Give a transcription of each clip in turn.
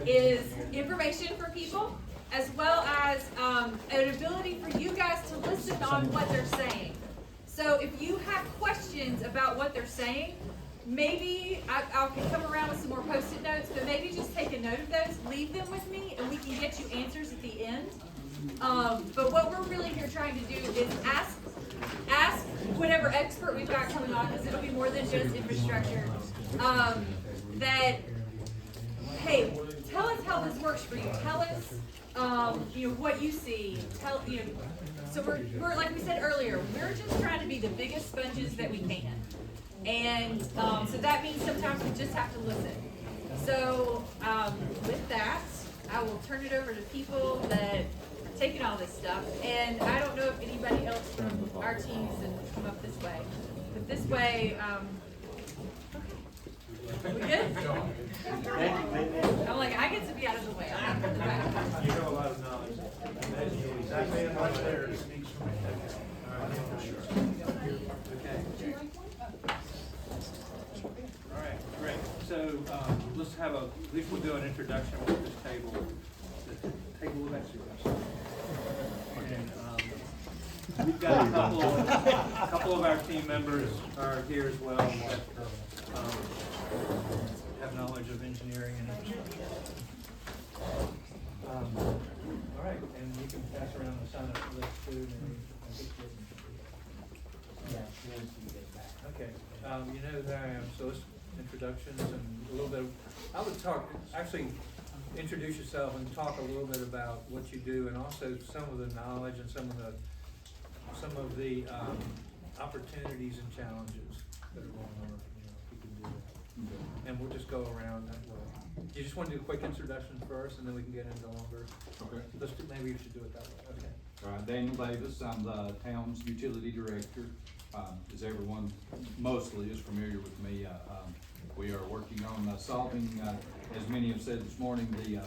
is information for people, as well as an ability for you guys to listen on what they're saying. So if you have questions about what they're saying, maybe I'll come around with some more post-it notes, but maybe just take a note of those, leave them with me, and we can get you answers at the end. But what we're really here trying to do is ask whatever expert we've got coming on, because it'll be more than just infrastructure, that, hey, tell us how this works for you. Tell us, what you see. So we're like we said earlier, we're just trying to be the biggest sponges that we can. And so that means sometimes we just have to listen. So with that, I will turn it over to people that are taking all this stuff. And I don't know if anybody else from our teams have come up this way. But this way, okay. We good? I'm like, I get to be out of the way. I'm not in the back. You have a lot of knowledge. That man right there speaks for me. Okay. All right, great. So let's have at least we'll do an introduction with this table. The table of experts. And we've got a couple of our team members are here as well that have knowledge of engineering and infrastructure. All right, and you can pass around the sign up for this too. Okay, you know who I am, so let's introductions and a little bit. I would actually introduce yourself and talk a little bit about what you do, and also some of the knowledge and some of the opportunities and challenges that are going on. If you can do that, and we'll just go around that way. You just want to do a quick introduction first, and then we can get into longer. Okay. Maybe we should do it that way. Okay. All right, Daniel Davis, I'm the town's utility director. As everyone mostly is familiar with me, we are working on solving, as many have said this morning, the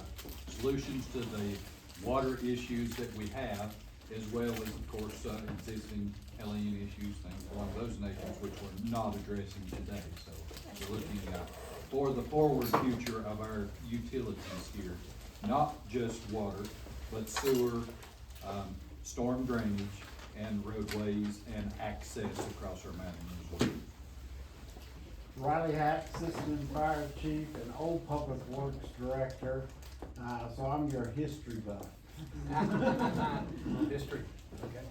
solutions to the water issues that we have, as well as, of course, existing LEN issues, things along those nations, which we're not addressing today. So we're looking for the forward future of our utilities here, not just water, but sewer, storm drainage, and roadways and access across our mountain as well. Riley Hack, Assistant Fire Chief and Old Public Works Director, so I'm your history buff. History, okay.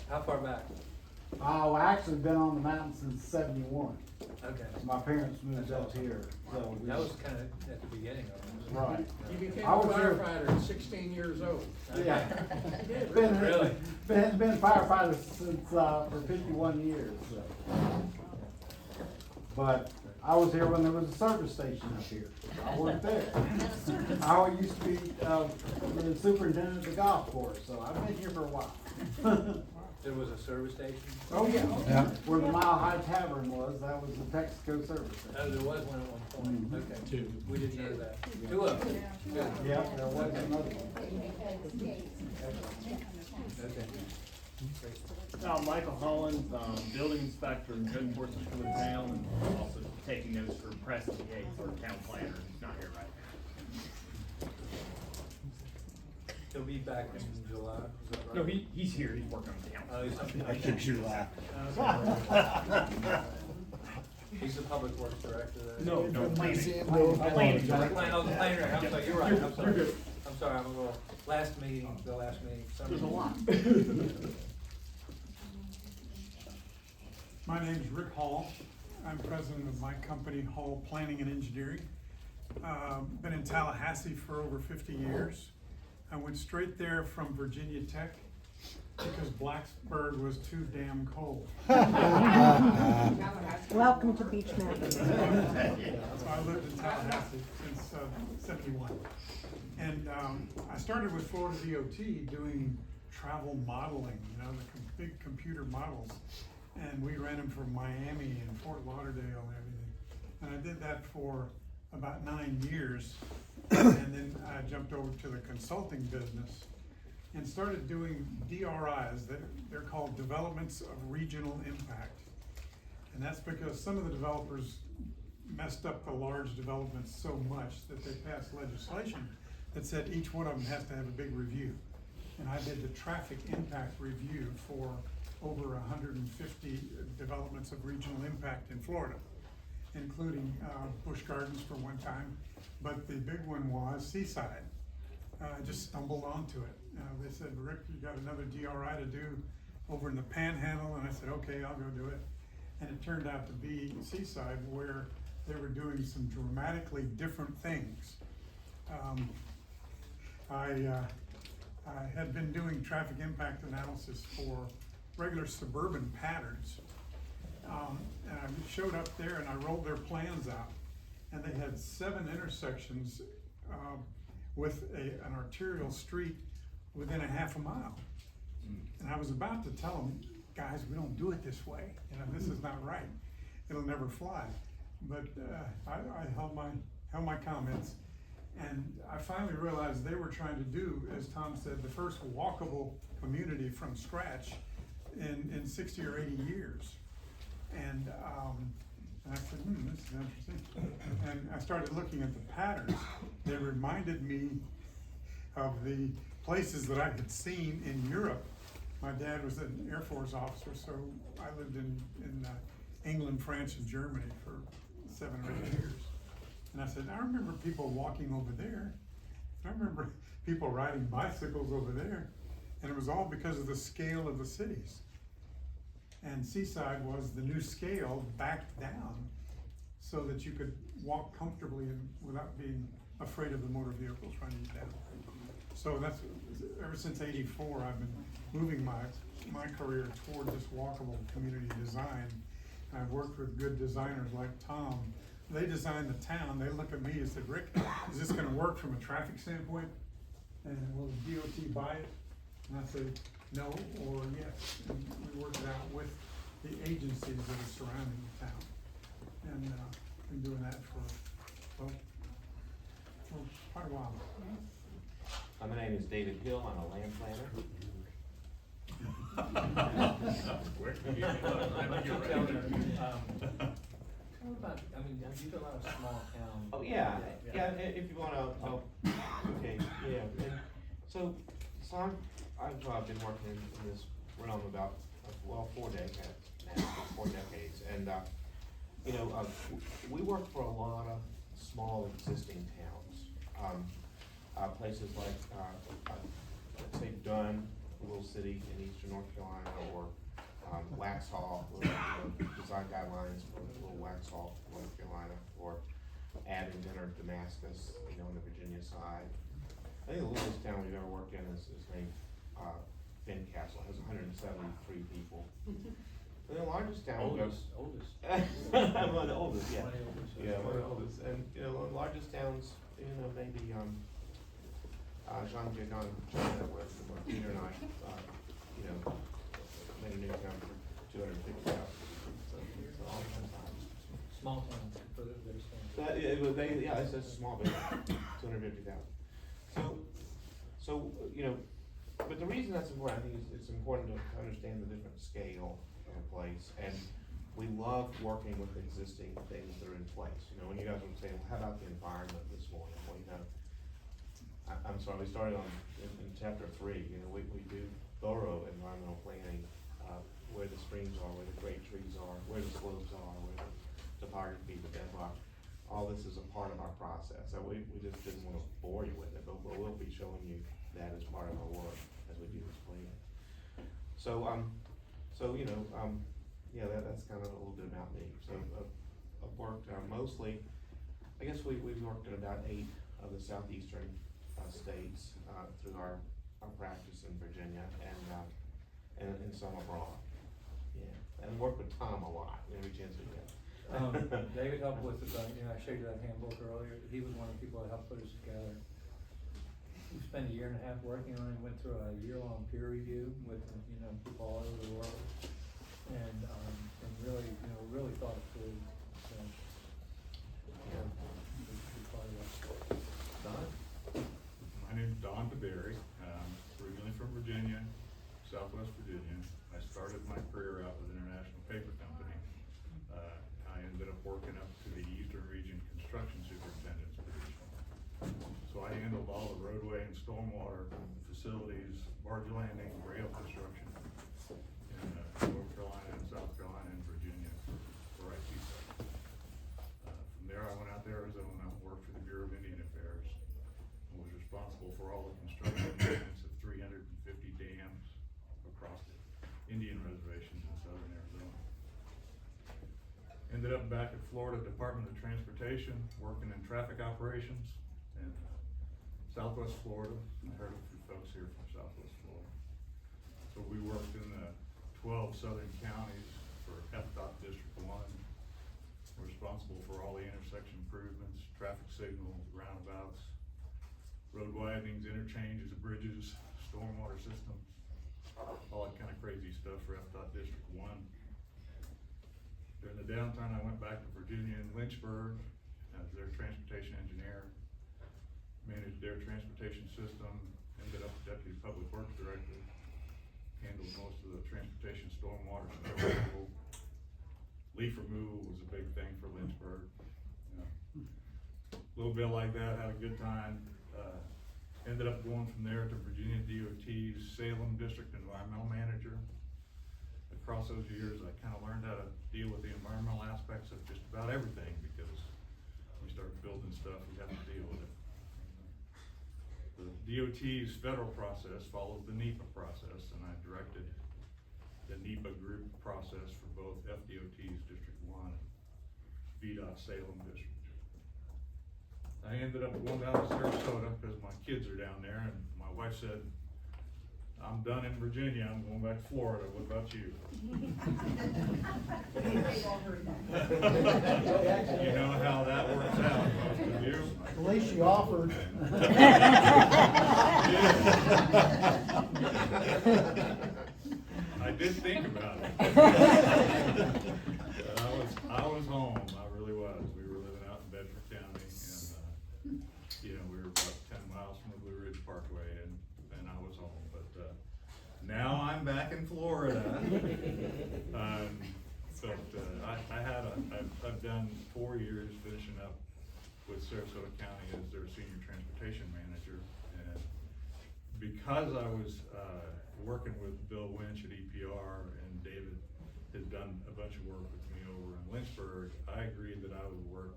How far back? I've actually been on the mountain since '71. Okay. My parents moved up here, so. That was kind of at the beginning of it. Right. You became I a was here- firefighter at 16 years old. Yeah. Really? Been a firefighter since, for 51 years, so. But I was here when there was a service station up here. I worked there. I used to be, the superintendent of the golf course, so I've been here for a while. There was a service station? Oh, yeah. Where the Mile High Tavern was, that was the Texaco service Oh, station. there was one at one point, okay. Two. We didn't know that. Two of them? Good. Yeah, there was another one. Okay. Great. Michael Holland, building inspector and code enforcement for the town, and also taking notes for Preston Yates, our town planner, who's not here right now. He'll be back in July, is that right? No, he's here, he's working on the town. Oh, he's on. I think you laugh. He's the public works director there. No, planning. Oh, Planning. the planner, I'm sorry, you're right, I'm sorry. You're good. I'm sorry, I'm a little, last meeting. There's a lot. My name is Rick Hall. I'm president of my company, Hall Planning and Engineering. Been in Tallahassee for over 50 years. I went straight there from Virginia Tech because Blacksburg was too damn cold. Welcome to Beech Mountain. So I lived in Tallahassee since '71. And I started with Florida DOT doing travel modeling, the big computer models. And we ran them for Miami and Fort Lauderdale and everything. And I did that for about 9 years. And then I jumped over to the consulting business and started doing DRIs. They're called Developments of Regional Impact. And that's because some of the developers messed up the large developments so much that they passed legislation that said each one of them has to have a big review. And I did the traffic impact review for over 150 developments of regional impact in Florida, including Busch Gardens for one time, but the big one was Seaside. I just stumbled onto it. They said, Rick, you got another DRI to do over in the Panhandle, and I said, okay, I'll go do it. And it turned out to be Seaside, where they were doing some dramatically different things. I had been doing traffic impact analysis for regular suburban patterns. And I showed up there and I rolled their plans out, and they had 7 intersections with an arterial street within a half a mile. And I was about to tell them, guys, we don't do it this way. You know, this is not right. It'll never fly. But I held my comments, and I finally realized they were trying to do, as Tom said, the first walkable community from scratch in 60 or 80 years. And I said, this is interesting. And I started looking at the patterns. They reminded me of the places that I had seen in Europe. My dad was an Air Force officer, so I lived in England, France, and Germany for 7 or 8 years. And I said, I remember people walking over there. I remember people riding bicycles over there. And it was all because of the scale of the cities. And Seaside was the new scale backed down so that you could walk comfortably and without being afraid of the motor vehicles running you down. So that's, ever since '84, I've been moving my career toward this walkable community design. And I've worked with good designers like Tom. They designed the town. They look at me and said, Rick, is this gonna work from a traffic standpoint? And will the DOT buy it? And I said, no or yes. And we worked it out with the agencies that are surrounding the town. And been doing that for quite a while. My name is David Hill. I'm a land planner. Tell about, I mean, you do a lot of small town. Oh, yeah, if you wanna, okay, yeah, and so I've been working in this realm about, 4 decades now, 4 decades, and, we work for a lot of small existing towns. Places like, let's say Dunn, a little city in eastern North Carolina, or Waxhaw, design guidelines for little Waxhaw, North Carolina, or Abingdon or Damascus, on the Virginia side. I think the littlest town we've ever worked in is named Fincastle. It has 173 people. And the largest town. Oldest. One of the oldest, yeah. One of the oldest, Yeah, one of the oldest. And, the largest towns, maybe, Jean China, where Peter and I, made a new town for 250,000. So all kinds of Small town, for those that, it's a small business, 250,000. So, but the reason that's important, I think it's important to understand the different scale of a place, and we love working with existing things that are in place. When you guys were saying, well, how about the environment this morning? Well, I'm sorry, we started in chapter 3, we do thorough environmental planning, where the streams are, where the great trees are, where the slopes are, where the topography, the bedrock. All this is a part of our process. So we just didn't want to bore you with it, but we'll be showing you that as part of our work as we do this plan. So, that's kind of a little bit about me. So I've worked mostly, I guess we've worked in about 8 of the southeastern states through our practice in Virginia and some abroad. Yeah, and worked with Tom a lot every chance we get. David helped with the, I showed you that handbook earlier. He was one of the people that helped put us together. We spent 1.5 years working on it, went through a year-long peer review with, people all over the world. And really thought it through. So, Don? My name's Don DeBerry. Originally from Virginia, Southwest Virginia. I started my career out with an international paper company. I ended up working up to the eastern stormwater facilities, barge landing, rail construction in North Carolina and South Carolina and Virginia for IT stuff. From there, I went out to Arizona, worked for the Bureau of Indian Affairs, and was responsible for all the construction and maintenance of 350 dams across the Indian reservations in southern Arizona. Ended up back at Florida Department of Transportation, working in traffic operations in Southwest Florida. I heard a few folks here from Southwest Florida. So we worked in the 12 southern counties for FDOT District 1. We're responsible for all the intersection improvements, traffic signals, roundabouts, road widenings, interchanges, bridges, stormwater systems, all that kind of crazy stuff for FDOT District 1. During the downtime, I went back to Virginia and Lynchburg as their transportation engineer, managed their transportation system, ended up Deputy Public Works Director, handled most of the transportation stormwater snow removal. Leaf removal was a big thing for Lynchburg. A little bit like that, had a good time. Ended up going from there to Virginia DOT's Salem District Environmental Manager. Across those years, I kind of learned how to deal with the environmental aspects of just about everything, because when you start building stuff, you have to deal with it. The DOT's federal process follows the NEPA process, and I directed the NEPA group process for both FDOT's District 1 and VDOT Salem District. I ended up going down to Sarasota because my kids are down there, and my wife said, I'm done in Virginia, I'm going back to Florida, what about you? You know how that works out, most of you. At least you offered. I did think about it. I was home, I really was. We were living out in Bedford County, and, we were about 10 miles from the Blue Ridge Parkway, and I was home. But now I'm back in Florida. I've done 4 years finishing up with Sarasota County as their senior transportation manager, and because I was working with Bill Winch at EPR, and David has done a bunch of work with me over in Lynchburg, I agreed that I would work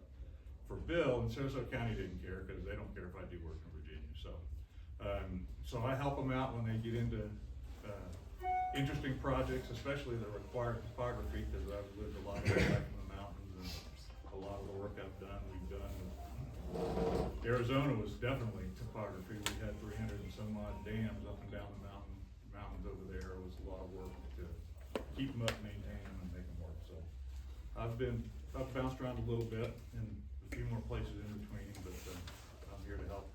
for Bill, and Sarasota County didn't care because they don't care if I do work in Virginia. So I help them out when they get into interesting projects, especially that require topography, because I've lived a lot of way back in the mountains, and a lot of the work I've done, we've done. Arizona was definitely topography. We had 300 and some odd dams up and down the mountains over there. It was a lot of work to keep them up, maintain them, and make them work. So I've bounced around a little bit in a few more places in between, but I'm here to help.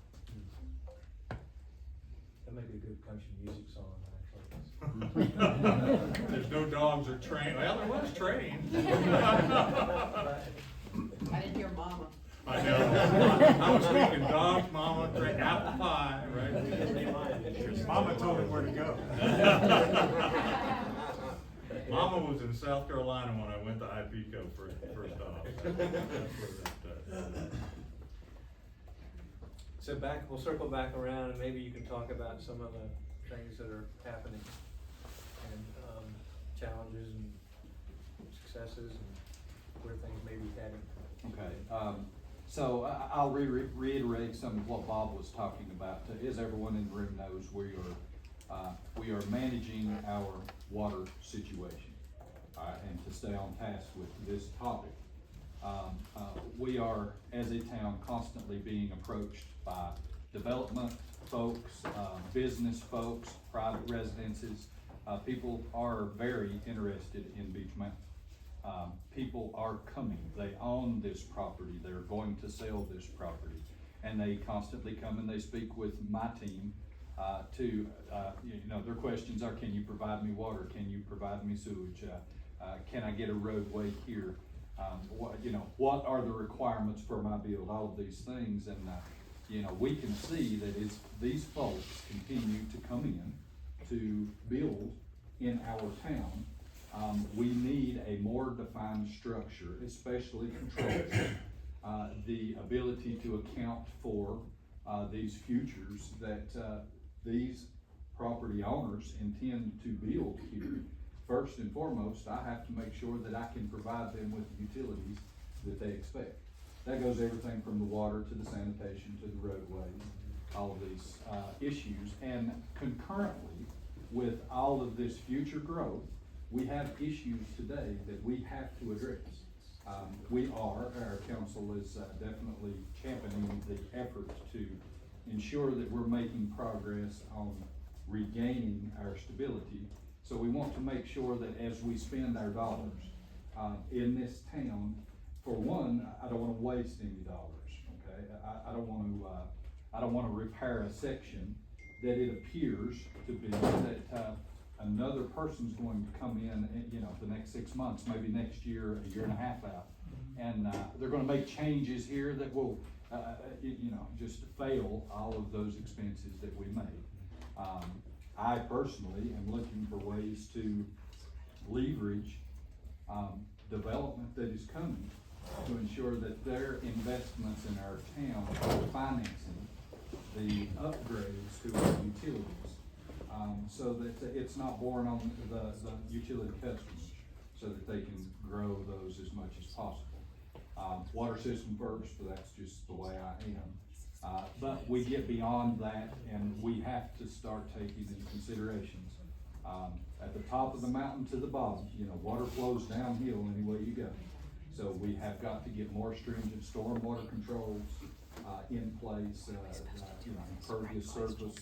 That may be a good country music song, actually. There's no dogs or train. Well, there was train. I didn't hear mama. I know. I was thinking dogs, mama, train, apple pie, right? Mama told him where to go. Mama was in South Carolina when I went to IPCO first off. So we'll circle back around, and maybe you can talk about some of the things that are happening, and challenges and successes, and where things may be heading. Okay, so I'll reiterate some of what Bob was talking about. As everyone in the room knows, we are managing our water situation, and to stay on task with this topic. We are, as a town, constantly being approached by development folks, business folks, private residences. People are very interested in Beech Mountain. People are coming, they own this property, they're going to sell this property, and they constantly come and they speak with my team their questions are, can you provide me water, can you provide me sewage, can I get a roadway here, what are the requirements for my build, all of these things, and we can see that as these folks continue to come in to build in our town, we need a more defined structure, especially controls, the ability to account for these futures that, these property owners intend to build here, first and foremost, I have to make sure that I can provide them with the utilities that they expect. That goes everything from the water to the sanitation to the roadways, all of these, issues. And concurrently with all of this future growth, we have issues today that we have to address. Our council is definitely championing the effort to ensure that we're making progress on regaining our stability. So we want to make sure that as we spend our dollars, in this town, for one, I don't wanna waste any dollars, okay? I don't wanna repair a section that it appears to be that, another person's going to come in, the next 6 months, maybe next year, a year and a half out. And, they're gonna make changes here that will, just fail all of those expenses that we made. I personally am looking for ways to leverage, development that is coming to ensure that their investments in our town are financing the upgrades to our utilities. So that it's not borne on the utility customers, so that they can grow those as much as possible. Water system first, but that's just the way I am. But we get beyond that, and we have to start taking into considerations. At the top of the mountain to the bottom, water flows downhill any way you go. So we have got to get more stringent stormwater controls, in place, impervious surface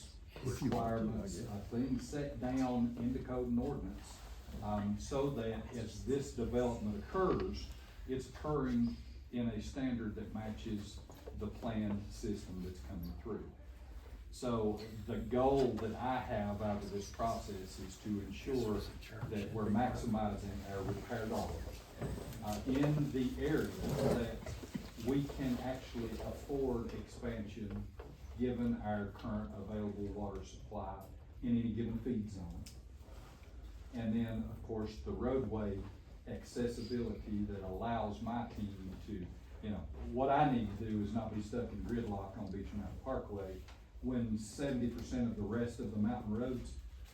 requirements, things set down in the code and ordinance, so that as this development occurs, it's occurring in a standard that matches the planned system that's coming through. So the goal that I have out of this process is to ensure that we're maximizing our repair dollars, in the area that we can actually afford expansion given our current available water supply in any given feed zone. And then, of course, the roadway accessibility that allows my team to, what I need to do is not be stuck in gridlock on Beech Mountain Parkway when 70% of the rest of the mountain roads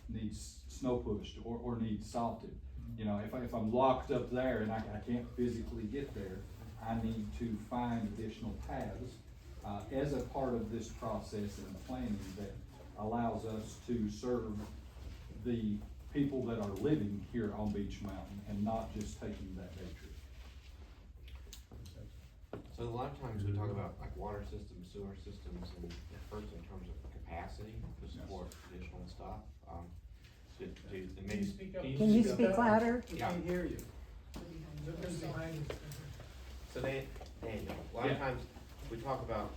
needs snow pushed or needs salted. If I'm locked up there and I can't physically get there, I need to find additional paths, as a part of this process and planning that allows us to serve the people that are living here on Beech Mountain and not just taking that day trip. So a lot of times we talk about like water systems, sewer systems, and first in terms of capacity to support additional stuff. And maybe speak up. Can you speak louder? Yeah. Can't hear you. So Daniel, a lot of times we talk about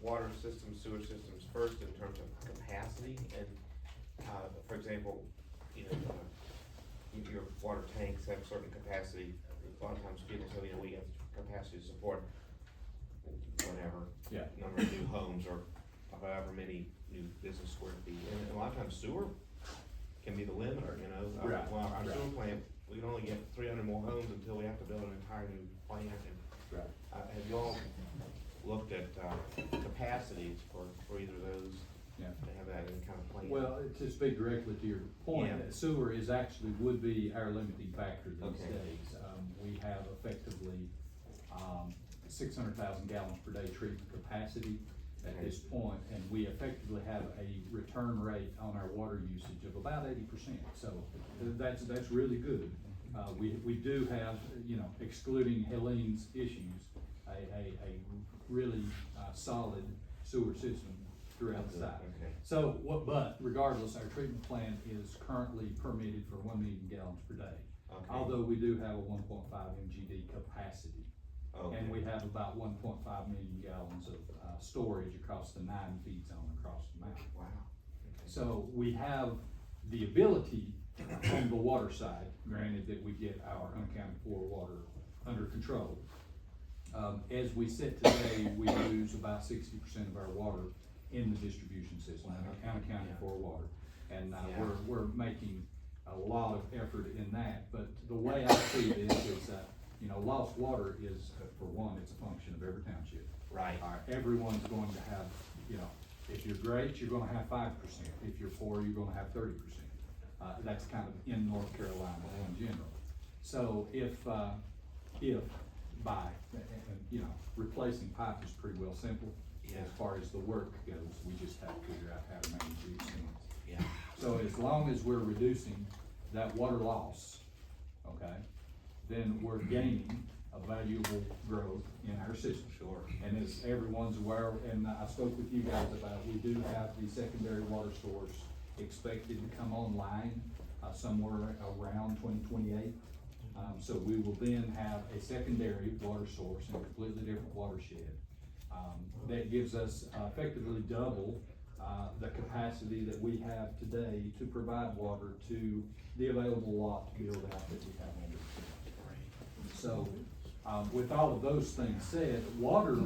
water systems, sewer systems first in terms of capacity, and for example, your water tanks have certain capacity. A lot of times people say, we have capacity to support whatever number of new homes or however many new business square feet. And a lot of times sewer can be the limiter, Right. Well, our sewer plant, we can only get 300 more homes until we have to build an entire new plant. And Right. have you all looked at capacities for either of those? Yeah. To have that in kind of plan? Well, to speak directly to your point, Yeah. sewer would be our limiting factor these Okay. days. We have effectively, 600,000 gallons per day treatment capacity at Okay. this point, and we effectively have a return rate on our water usage of about 80%. So that's really good. We do have, excluding Helene's issues, a really solid sewer system throughout the site. Okay. So but regardless, our treatment plant is currently permitted for 1 million gallons per day. Okay. Although we do have a 1.5 MGD capacity. Okay. And we have about 1.5 million gallons of, storage across the 9 feed zone across the mountain. Wow. Okay. So we have the ability on the water side, granted that we get our unaccounted for water under control. As we sit today, we use about 60% of our water in the distribution system, unaccounted for water. And, we're making a lot of effort in that, but the way I see this is that, lost water is, for one, it's a function of every township. Right. Everyone's going to have you know, if you're great, you're gonna have 5%. If you're poor, you're gonna have 30%. That's kind of in North Carolina in general. So if by, and, you know, replacing pipe is pretty well simple. Yeah. As far as the work goes, we just have to figure out how to manage these things. Yeah. So as long as we're reducing that water loss, okay, then we're gaining a valuable growth in our system. Sure. And as everyone's aware, and I spoke with you guys about, we do have the secondary water source expected to come online, somewhere around 2028. So we will then have a secondary water source in a completely different watershed. That gives us effectively double the capacity that we have today to provide water to the available lot to build out that we have under. So, with all of those things said, water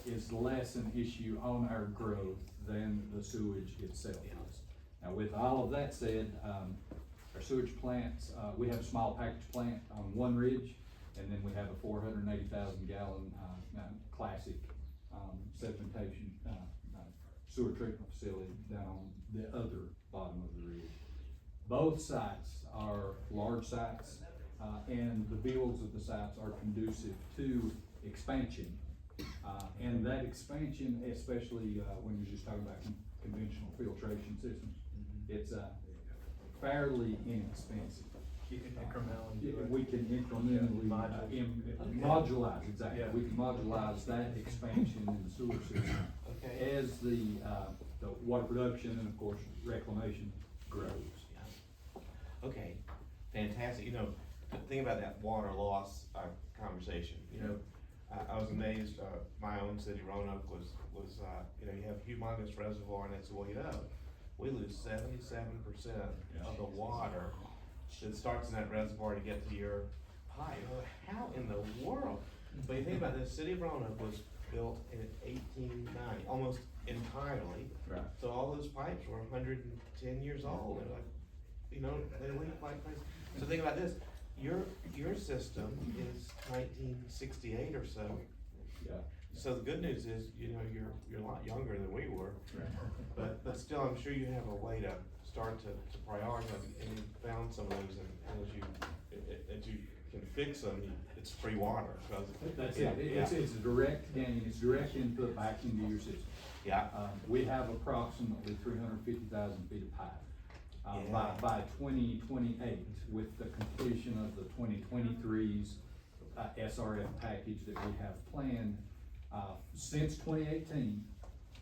is less an issue on our growth than the sewage itself is. Now, with all of that said, our sewage plants, we have a small package plant on one ridge, and then we have a 480,000 gallon, classic, sedimentation, sewer treatment facility down on the other bottom of the ridge. Both sites are large sites, and the builds of the sites are conducive to expansion. And that expansion, especially, when you're just talking about conventional filtration systems, it's, fairly inexpensive. Incrementally. We can incrementally, modulize, exactly, Yeah. we can modulize that expansion in the sewer system Okay. as the water production and of course reclamation grows. Yeah. Okay, fantastic. You know, the thing about that water loss, conversation, you know, I was amazed, my own city, Roanoke, was, you know, you have a humongous reservoir and it's, well, you know, we lose 77% of the water that starts in that reservoir to get to your pipe. Well, how in the world? But you think about this, city of Roanoke was built in 1890, almost entirely. Right. So all those pipes were 110 years old. They're like, you know, they leak like crazy. So think about this, your system is 1968 or so. Yeah. So the good news is, you know, you're a lot younger than we were. Right. But still, I'm sure you have a way to start to prioritize, and you found some of those, and as you can fix them, it's free water. That's Yeah, it, yeah. it's a direct gain, it's direct input back into your system. Yeah. We have approximately 350,000 feet of pipe. Yeah. By 2028, with the completion of the 2023's SRF package that we have planned, since 2018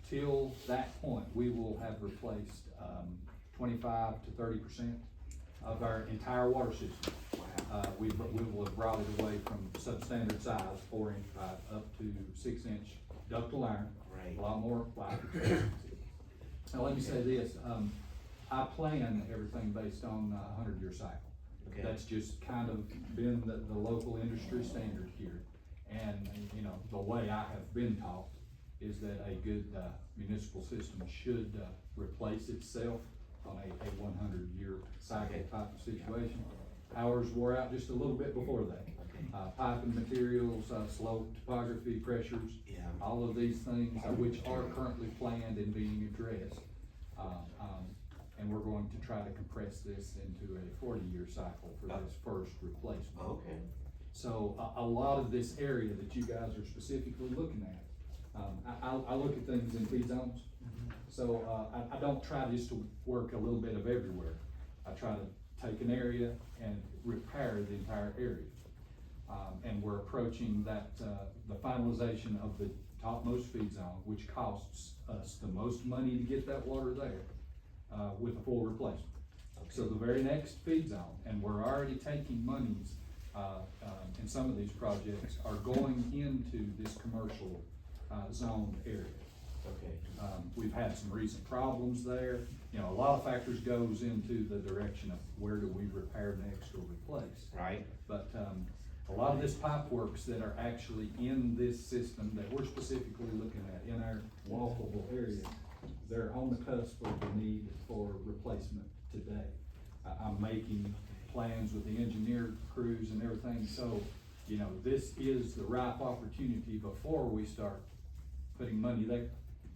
till that point, we will have replaced 25 to 30% of our entire water system. We will have brought it away from substandard size, 4-inch pipe, up to 6-inch ductile iron. Great. A lot more life expectancy. Now, let me say this, I plan everything based on a 100-year cycle. Okay. That's just kind of been the local industry standard here. And, you know, the way I have been taught is that a good municipal system should replace itself on a 100-year cycle type of situation. Ours wore out just a little bit before that. Piping materials, slope, topography, pressures, Yeah. all of these things, which are currently planned and being addressed. And we're going to try to compress this into a 40-year cycle for this first replacement. Okay. So a lot of this area that you guys are specifically looking at, I look at things in feed zones. So I don't try just to work a little bit of everywhere. I try to take an area and repair the entire area. And we're approaching that, the finalization of the topmost feed zone, which costs us the most money to get that water there, with a full replacement. So the very next feed zone, and we're already taking monies, in some of these projects, are going into this commercial, zoned area. Okay. We've had some recent problems there. You know, a lot of factors goes into the direction of where do we repair next or replace. Right. But, a lot of this pipe works that are actually in this system that we're specifically looking at in our walkable area, they're on the cusp of the need for replacement today. I'm making plans with the engineer crews and everything, so, you know, this is the ripe opportunity before we start putting money there.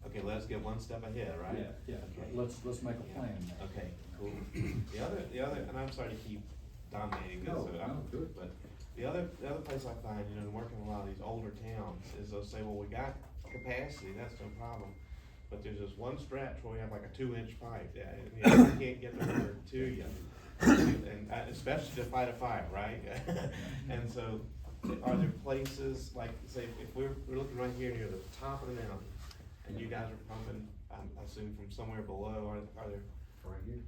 Okay, let's get one step ahead, right? Yeah, Okay. let's make a plan there. Okay, cool. The other, and I'm sorry to keep dominating this, No, I'm no, good. but the other place I find, you know, working in a lot of these older towns, is they'll say, well, we got capacity, that's no problem. But there's this one stretch where we have like a 2-inch pipe, that, you know, you can't get the water to you. And especially to fight a fire, right? And so, are there places, like, say, if we're looking right here near the top of the mountain, and you guys are pumping, I assume from somewhere below, are there? Right here.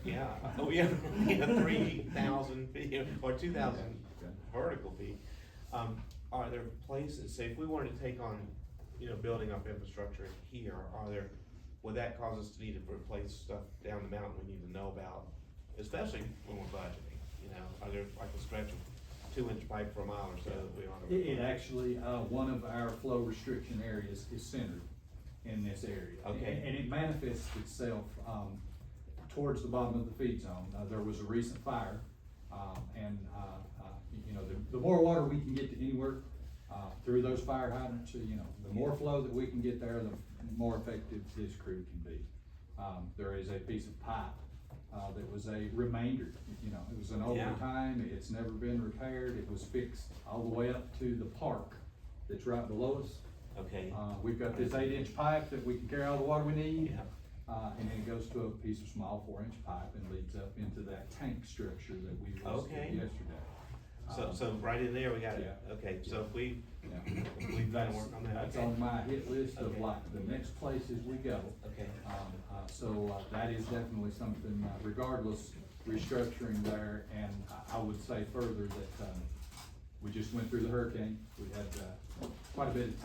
Yeah, oh, yeah, 3,000 feet, or 2,000 vertical feet. Are there places, say, if we wanted to take on, you know, building up infrastructure here, would that cause us to need to replace stuff down the mountain we need to know about, especially when we're budgeting, you know? Are there like a stretch of 2-inch pipe for a mile or so that we ought to? It actually, one of our flow restriction areas is centered in this area. Okay. And it manifests itself, towards the bottom of the feed zone. There was a recent fire, and, you know, the more water we can get to anywhere, through those fire hydrants, you know, the more flow that we can get there, the more effective this crew can be. There is a piece of pipe, that was a remainder, you know, it was an older time, it's never been repaired, it was fixed all the way up to the park that's right below us. Okay. We've got this 8-inch pipe that we can carry all the water we need. Yeah. And then it goes to a piece of small 4-inch pipe and leads up into that tank structure that we listed Okay. yesterday. So right in there, we got it, Yeah. okay, so if we, Yeah. we've got to work on that, That's okay. on my hit list of Okay. like the next places we go. Okay. So that is definitely something, regardless, restructuring there, and I would say further that, we just went through the hurricane. We had, quite a bit of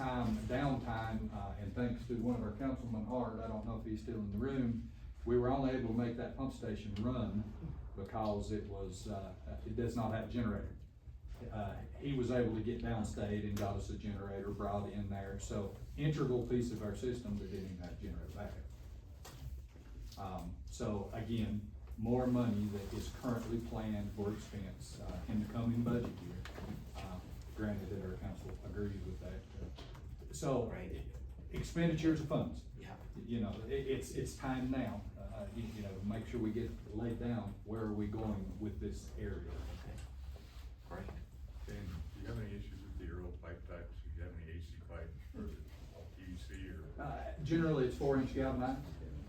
downtime, and thanks to one of our councilmen, Art, I don't know if he's still in the room, we were only able to make that pump station run because it was, it does not have a generator. He was able to get downstate and got us a generator, brought in there, so integral piece of our system that didn't even have a generator backup. So again, more money that is currently planned for expense, in the coming budget year. Granted that our council agrees with that. So, Right. expenditures of funds. Yeah. You know, it's time now, you know, to make sure we get laid down, where are we going with this area? Okay. Great. Dan, do you have any issues with the earl pipe types? Do you have any AC pipe or PVC or? Generally, it's 4-inch galvanized,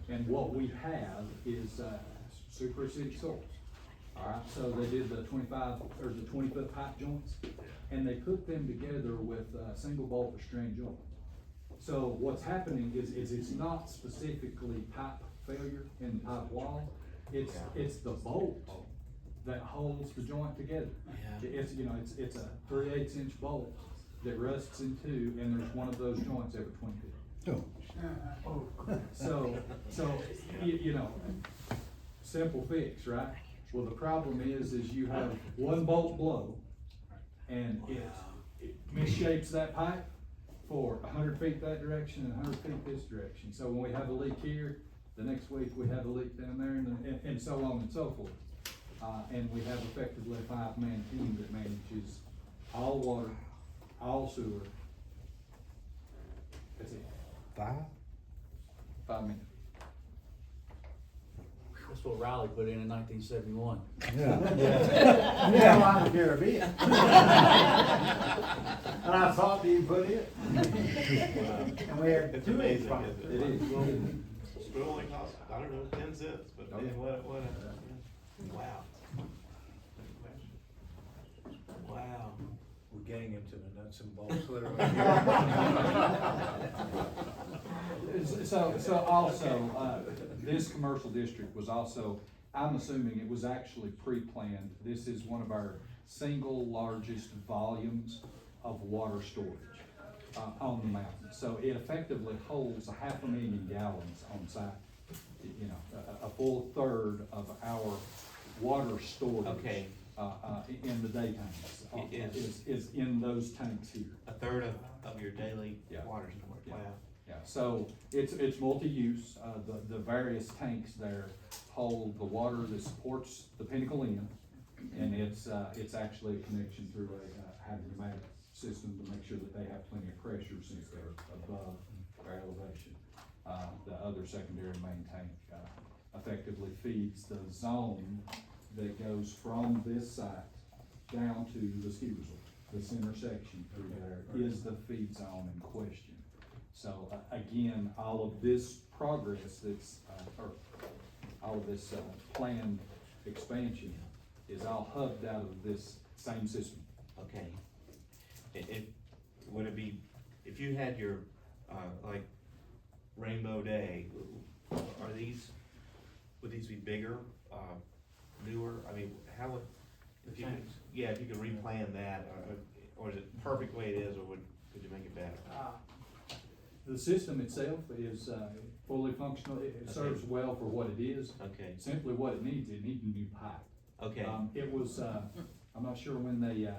and what we have is, super acidic soils. Alright, so they did the 20-foot pipe joints, and they put them together with a single bolt or string joint. So what's happening is it's not specifically pipe failure in the pipe wall, it's the bolt that holds the joint together. Yeah. It's, you know, it's a 3/8 inch bolt that rusts in two, and there's one of those joints every 20 feet. So, you know, simple fix, right? Well, the problem is you have one bolt blow, and it misshapes that pipe for 100 feet that direction and 100 feet this direction. So when we have a leak here, the next week we have a leak down there, and so on and so forth. And we have effectively a 5-man team that manages all water, all sewer. That's it. 5 minutes. That's what Riley put in 1971. Yeah, I don't care a bit. And I saw it you put it. And we had It's 2 inch amazing, pipe. isn't It is. Screw only costs, I don't know, 10 cents, but Oh, man, yeah. what a, wow. Wow. We're getting into the nuts and bolts, literally. So also, this commercial district was also, I'm assuming it was actually pre-planned. This is one of our single largest volumes of water storage, on the mountain. So it effectively holds 500,000 gallons on site. You know, a full third of our water storage. Okay. In the daytimes, It is in those tanks here. A third of your daily Yeah. water storage, Yeah. wow. Yeah, so it's multi-use, the various tanks there hold the water that supports the Pinnacle Inn, and it's actually a connection through a hydromatic system to make sure that they have plenty of pressure since they're above our elevation. the other secondary main tank, effectively feeds the zone that goes from this site down to the ski resort. The center section through there is the feed zone in question. So, again, all of this progress that's, or all of this, planned expansion is all hubbed out of this same system. Okay. Would it be, if you had your, like, Rainbow Day, would these be bigger, newer? I mean, how would, if you could, yeah, if you could replan that, or is it perfect the way it is, or could you make it better? The system itself is, fully functional. It serves well for what it is. Okay, Simply what it needs a new pipe. okay, It was, I'm not sure when they,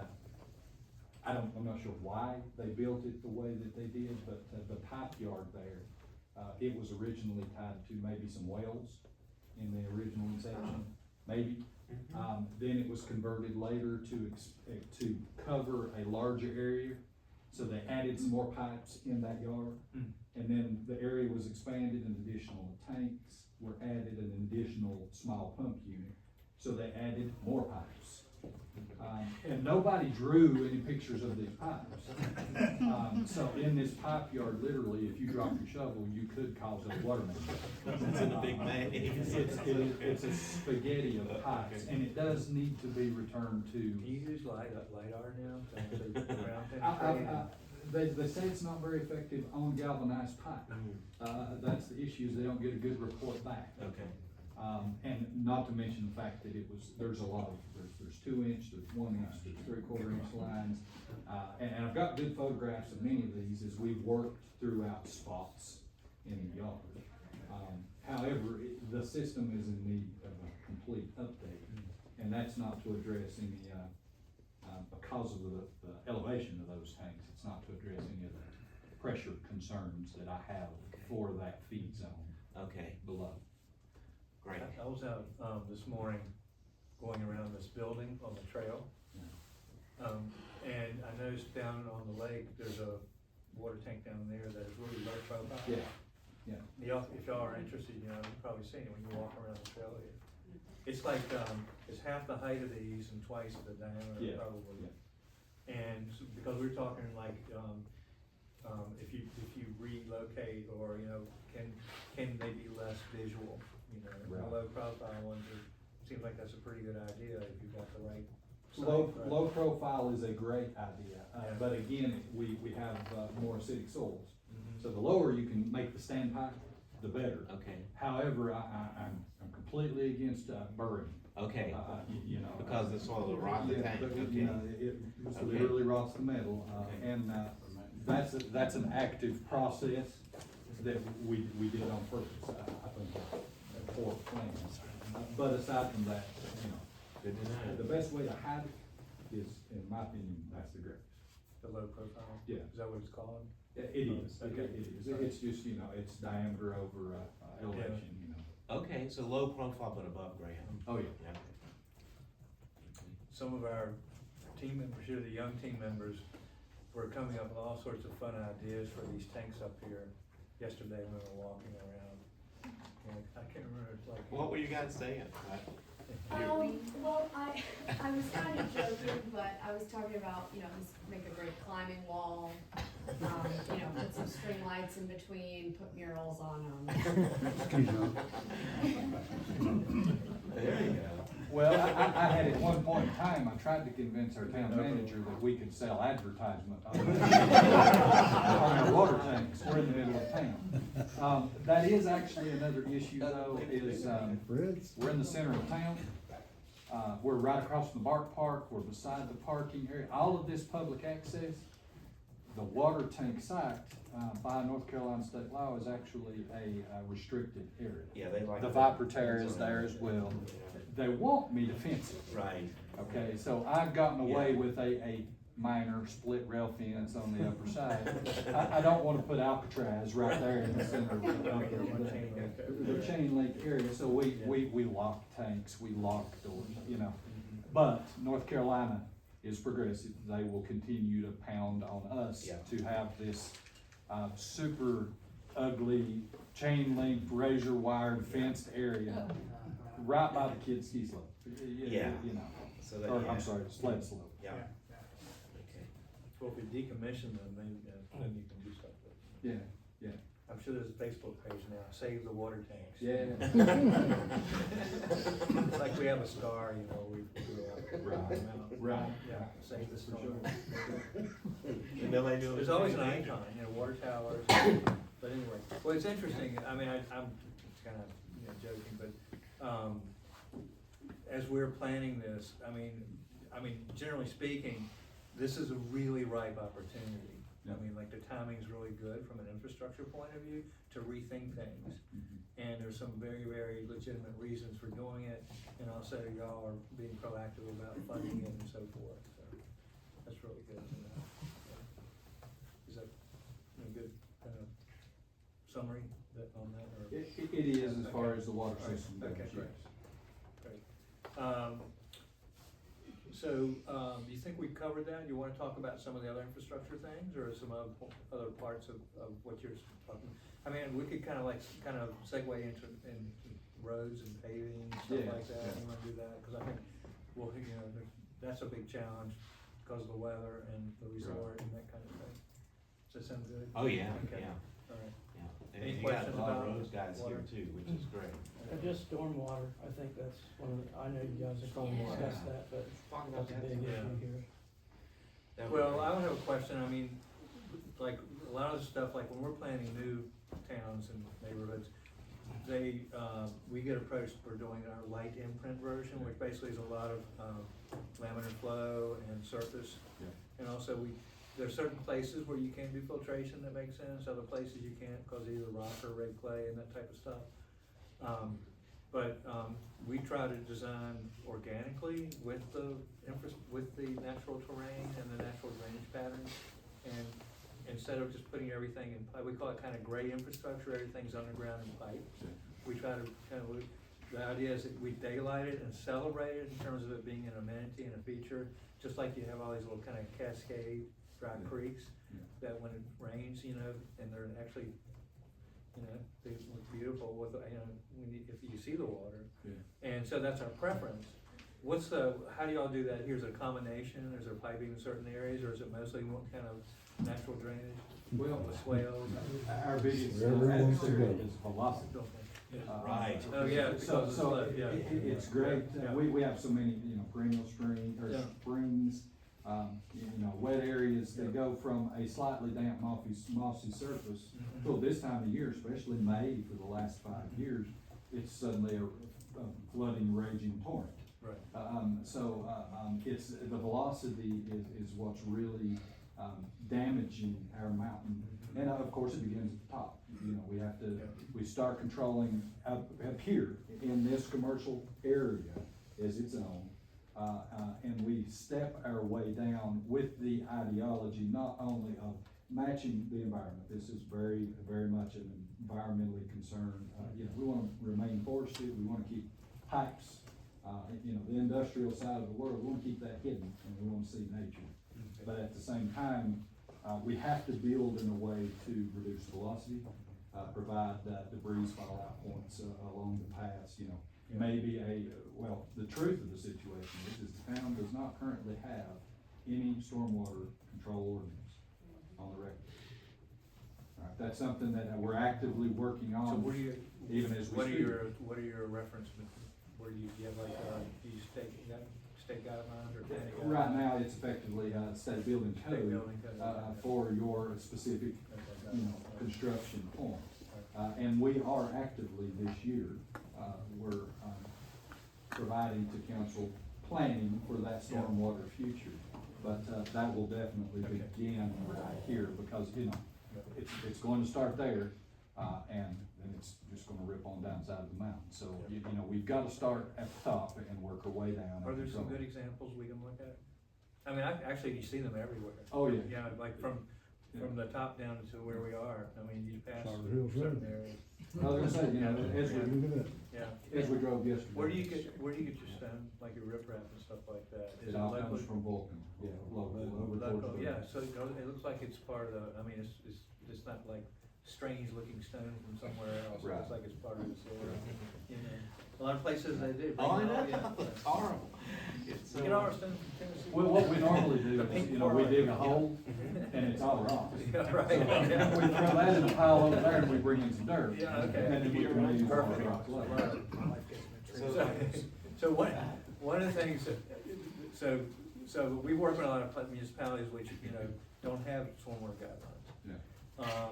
I'm not sure why they built it the way that they did, but the pipe yard there, it was originally tied to maybe some wells in the original inception, maybe. Then it was converted later to cover a larger area, so they added some more pipes in that yard. And then the area was expanded and additional tanks were added, an additional small pump unit. So they added more pipes. And nobody drew any pictures of these pipes. So in this pipe yard, literally, if you drop your shovel, you could cause a water main. it's in the big maze. It's a spaghetti of pipes, and it does need to be returned to. Do you use LiDAR now to actually ground penetrate? They say it's not very effective on galvanized pipe. That's the issue, is they don't get a good report back. Okay. And not to mention the fact that there's a lot of, there's 2 inch, there's 1 inch, there's 3/4 inch lines. And I've got good photographs of many of these as we've worked throughout spots in the yard. However, the system is in need of a complete update, and that's not to address any, because of the elevation of those tanks, it's not to address any of the pressure concerns that I have for that feed zone Okay, below. great. I was out, this morning, going around this building on the trail. And I noticed down on the lake, there's a water tank down there that is really low profile. Yeah. If y'all are interested, you've probably seen it when you walk around the trail here. It's like, it's half the height of these and twice the diameter Yeah. probably. And because we're talking like, if you relocate or, can they be less visual, Right. the low profile ones seems like that's a pretty good idea if you've got the right. Low profile is a great idea, but again, we have, more acidic soils. So the lower you can make the standpipe, the better. Okay, However, I'm completely against, burying. okay, You know. because the soil will rot the Yeah, tank, but, okay. It Okay. literally rots the metal, Okay. and, that's an active process that we did on purpose, I think, for plans. But aside from that, Good to know. the best way to hide it is, in my opinion, that's the greatest. The low profile? Yeah. Is that what it's called? It is, Okay. it is, it's just, it's diameter over, elevation, Okay, so low profile but above ground. Oh, yeah. Yeah. Some of our team members here, the young team members, were coming up with all sorts of fun ideas for these tanks up here yesterday when we were walking around. And I can't remember, it's like. What were you guys saying? Well, I was kind of joking, but I was talking about, just make a great climbing wall, put some string lights in between, put murals on them. There you go. Well, I had at one point in time, I tried to convince our town manager that we could sell advertisement on our water tanks. We're in the middle of town. That is actually another issue though, is, we're in the center of town. We're right across from the Bark Park, we're beside the parking area, all of this public access. The water tank site, by North Carolina state law, is actually a restricted area. Yeah, they like. The Viperterra is there as well. They want me to fence it. Right. Okay, so I've gotten away with a minor split rail fence on the upper side. I don't wanna put Alcatraz right there in the center of the chain link area, so we lock tanks, we lock doors, But North Carolina is progressive, they will continue to pound on us Yeah. to have this, super ugly chain link, razor wired fenced area right by the kids' ski slope. Yeah. You know, So that, or yeah. I'm sorry, sled slope. Yeah. Yeah. Okay. Well, if you decommission them, then you can do stuff with them. Yeah, I'm sure there's a Facebook page now, Save the Water Tanks. yeah. It's like we have a star, you know, we grew up. Right. Yeah, Save the Star. And then they do. There's always an icon, you know, water towers, but anyway, well, it's interesting, I mean, I'm kind of, you know, joking, but, as we're planning this, I mean, generally speaking, this is a really ripe opportunity. I mean, like, the timing's really good from an infrastructure point of view to rethink things. And there's some very, very legitimate reasons for doing it, and also y'all are being proactive about funding it and so forth, so that's really good. Is that a good kind of summary on that, or? It is as far as the water system goes. Okay, great. yes. Great. So, do you think we covered that? You wanna talk about some of the other infrastructure things, or some other parts of what you're talking? I mean, we could kind of segue into roads and paving, stuff Yeah, like that, yeah. you wanna do that? Cause I think, well, you know, that's a big challenge because of the weather and the resort and that kind of thing. Does that sound good? Oh, yeah, Okay. yeah, All right. yeah. Any And you got questions a lot of about roads guys here water? too, which is great. Just stormwater, I think that's one of the, I know you guys are going to discuss that, but that's a big Yeah. issue here. That would Well, be- I would have a question, I mean, like, a lot of the stuff, like, when we're planning new towns and neighborhoods, we get approached for doing our light imprint version, which basically is a lot of, laminar flow and surface. Yeah. And also, there's certain places where you can do filtration that makes sense, other places you can't, because of either rock or red clay and that type of stuff. We try to design organically with the natural terrain and the natural drainage patterns. And instead of just putting everything in pipe, we call it kind of gray infrastructure, everything's underground in pipe. We try to the idea is that we daylight it and celebrate it in terms of it being an amenity and a feature, just like you have all these little kind of cascade dry creeks that when it rains, you know, and they're actually, you know, they look beautiful with, you know, if you see the water. Yeah. And so that's our preference. How do y'all do that? Here's a combination, is there piping in certain areas, or is it mostly one kind of natural drainage? Well, With swales? Our biggest Wherever it wants to adversary go. is velocity. Right. Oh, yeah, So, because it's so flood, yeah. it's great, Yeah. we have so many, you know, perennial Yeah. springs, you know, wet areas that Yeah. go from a slightly damp mossy surface Mhm. till this time of year, especially May for the last 5 years, it's suddenly a flooding, raging torrent. Right. It's, the velocity is what's really, damaging our mountain. And of course, it begins at the top, you know, we start controlling up here in this commercial area as its own. And we step our way down with the ideology not only of matching the environment, this is very, very much an environmentally concerned, you know, we wanna remain forested, we wanna keep pipes, you know, the industrial side of the world, we wanna keep that hidden, and we wanna see nature. But at the same time, we have to build in a way to reduce velocity, provide debris fallout points along the paths, you know. Yeah. Maybe well, the truth of the situation is the town does not currently have any stormwater control ordinance on the record. All right, that's something that we're actively working So on, what do you, even as we what are speak. your reference, where do you have like, do you state guidelines or county guidelines? Right now, it's effectively state building State code, building code, yeah. for your specific, Okay, you know, construction point. And we are actively this year, we're, providing to council planning for that Yeah. stormwater future. But, that will definitely Okay. begin right here, because, you know, Yeah. it's going to start there, and then it's just gonna rip on down side of the mountain. So, you know, we've gotta start at the top and work our way down. Are there and some control. good examples we can look at? I mean, actually, you see them everywhere. Oh, yeah. Yeah, like from the top down to where we are, I mean, you pass Charter Hills certain Road. areas. I was gonna say, you know, as we, Look at that. Yeah. as we drove yesterday. Where do you get your stone, like your riprap and stuff like that? Is It all local? comes from Vulcan, yeah, local, over towards Local, the. yeah, so it looks like it's part of the, I mean, it's not like strange looking stone from somewhere else, it Right. looks like it's part of the soil. You know, a lot of places they do. Oh, I bring it all, know, yeah. it's horrible. It's You get all our stone from Tennessee. Well, what we normally do The is, pink you know, we part. dig a hole and it's all rock. Yeah, right, We yeah. throw that in a pile over there and we bring in some dirt. Yeah, okay. And then we can use all the Perfect. rock later. So one of the things that, so we work with a lot of municipalities which, you know, don't have stormwater guidelines. Yeah.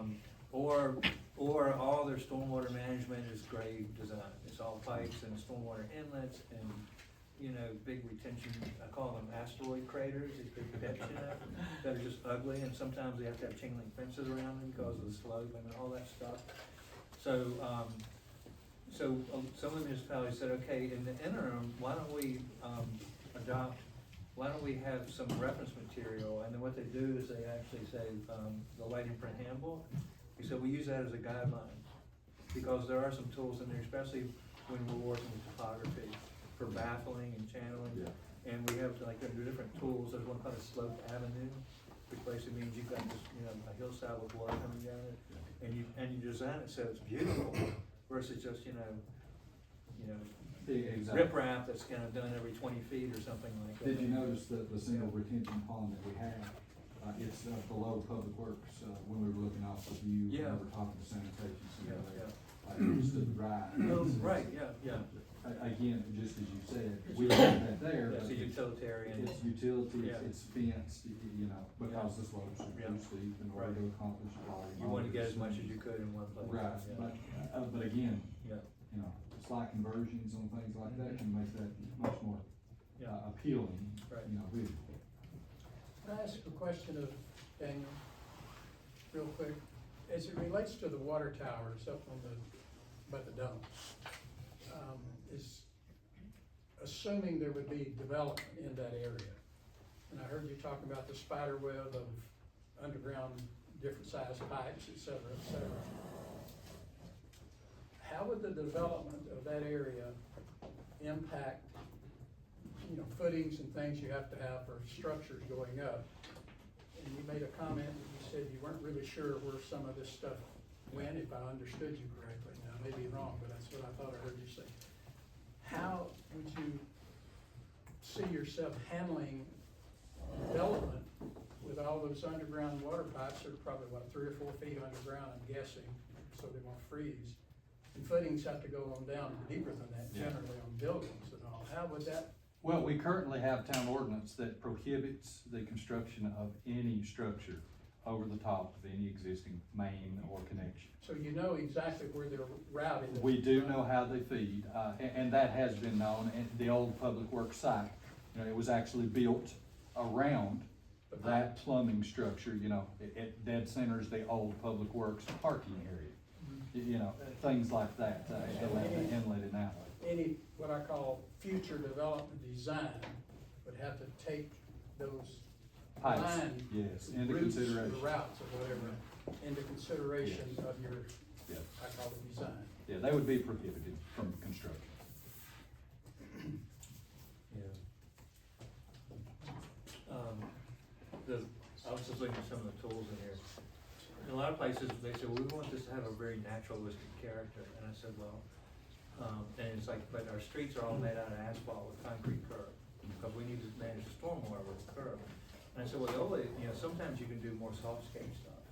Or all their stormwater management is grave design. It's all pipes and stormwater inlets and, you know, big retention, I call them asteroid craters, these big pits, you know, that are just ugly, and sometimes they have to have chain link fences around them because of the slope and all that stuff. So, some of the municipalities said, okay, in the interim, why don't we have some reference material? And then what they do is they actually say, the lighting print handbook. We said we use that as a guideline, because there are some tools in there, especially when we're working with topography for baffling and channeling. Yeah. And we have like different tools. There's one called a sloped avenue, which basically means you've got this, you know, a hillside with water coming down it, and you design it so it's beautiful versus just, you know, Exactly. riprap that's kind of done every 20 feet or something like that. Did you notice the single retention pond that we have? It's below Public Works, when we were looking off the view, we Yeah. were talking to sanitation, Yeah, somewhere yeah. there. It's to the right. Oh, right, yeah. Again, just as you said, we have that there, It's but a utilitarian. it's utility, Yeah. it's fenced, you know, because the slopes are Yeah. too steep in order Right. to accomplish volume. You want to get as much as you could in one place. Right, Yeah. but again, Yeah, you know, slight conversions on things like that can make that much more yeah, appealing, Right. you know, visually. Can I ask a question of Daniel, real quick? As it relates to the water towers up on by the dome, is assuming there would be development in that area. And I heard you talking about the spider web of underground, different size pipes, et cetera, et cetera. How would the development of that area impact, you know, footings and things you have to have for structures going up? And you made a comment that you said you weren't really sure where some of this stuff went, if I understood you correctly. Now, I may be wrong, but that's what I thought I heard you say. How would you see yourself handling development with all those underground water pipes that are probably, 3 or 4 feet underground, I'm guessing, so they won't freeze? And footings have to go on down deeper than that Yeah. generally on buildings and all. How would that? Well, we currently have town ordinance that prohibits the construction of any structure over the top of any existing main or connection. So you know exactly where they're routed? We do know how they feed, and that has been known, and the old Public Works site, you know, it was actually built around that plumbing structure, you know, it dead centers the old Public Works parking area. You know, things like that, inlet and outlet. Any, what I call future development design would have to take those Pipes, line yes, into routes, consideration. or routes or whatever, into consideration Yes. of your, Yeah. I call it design. Yeah, they would be prohibited from construction. yeah. I was just looking at some of the tools in here. In a lot of places, they say, well, we want this to have a very naturalistic character, and I said, well, and it's like, but our streets are all made out of asphalt with concrete curb, because we need to manage the stormwater with the curb. And I said, well, the only, you know, sometimes you can do more softscape stuff,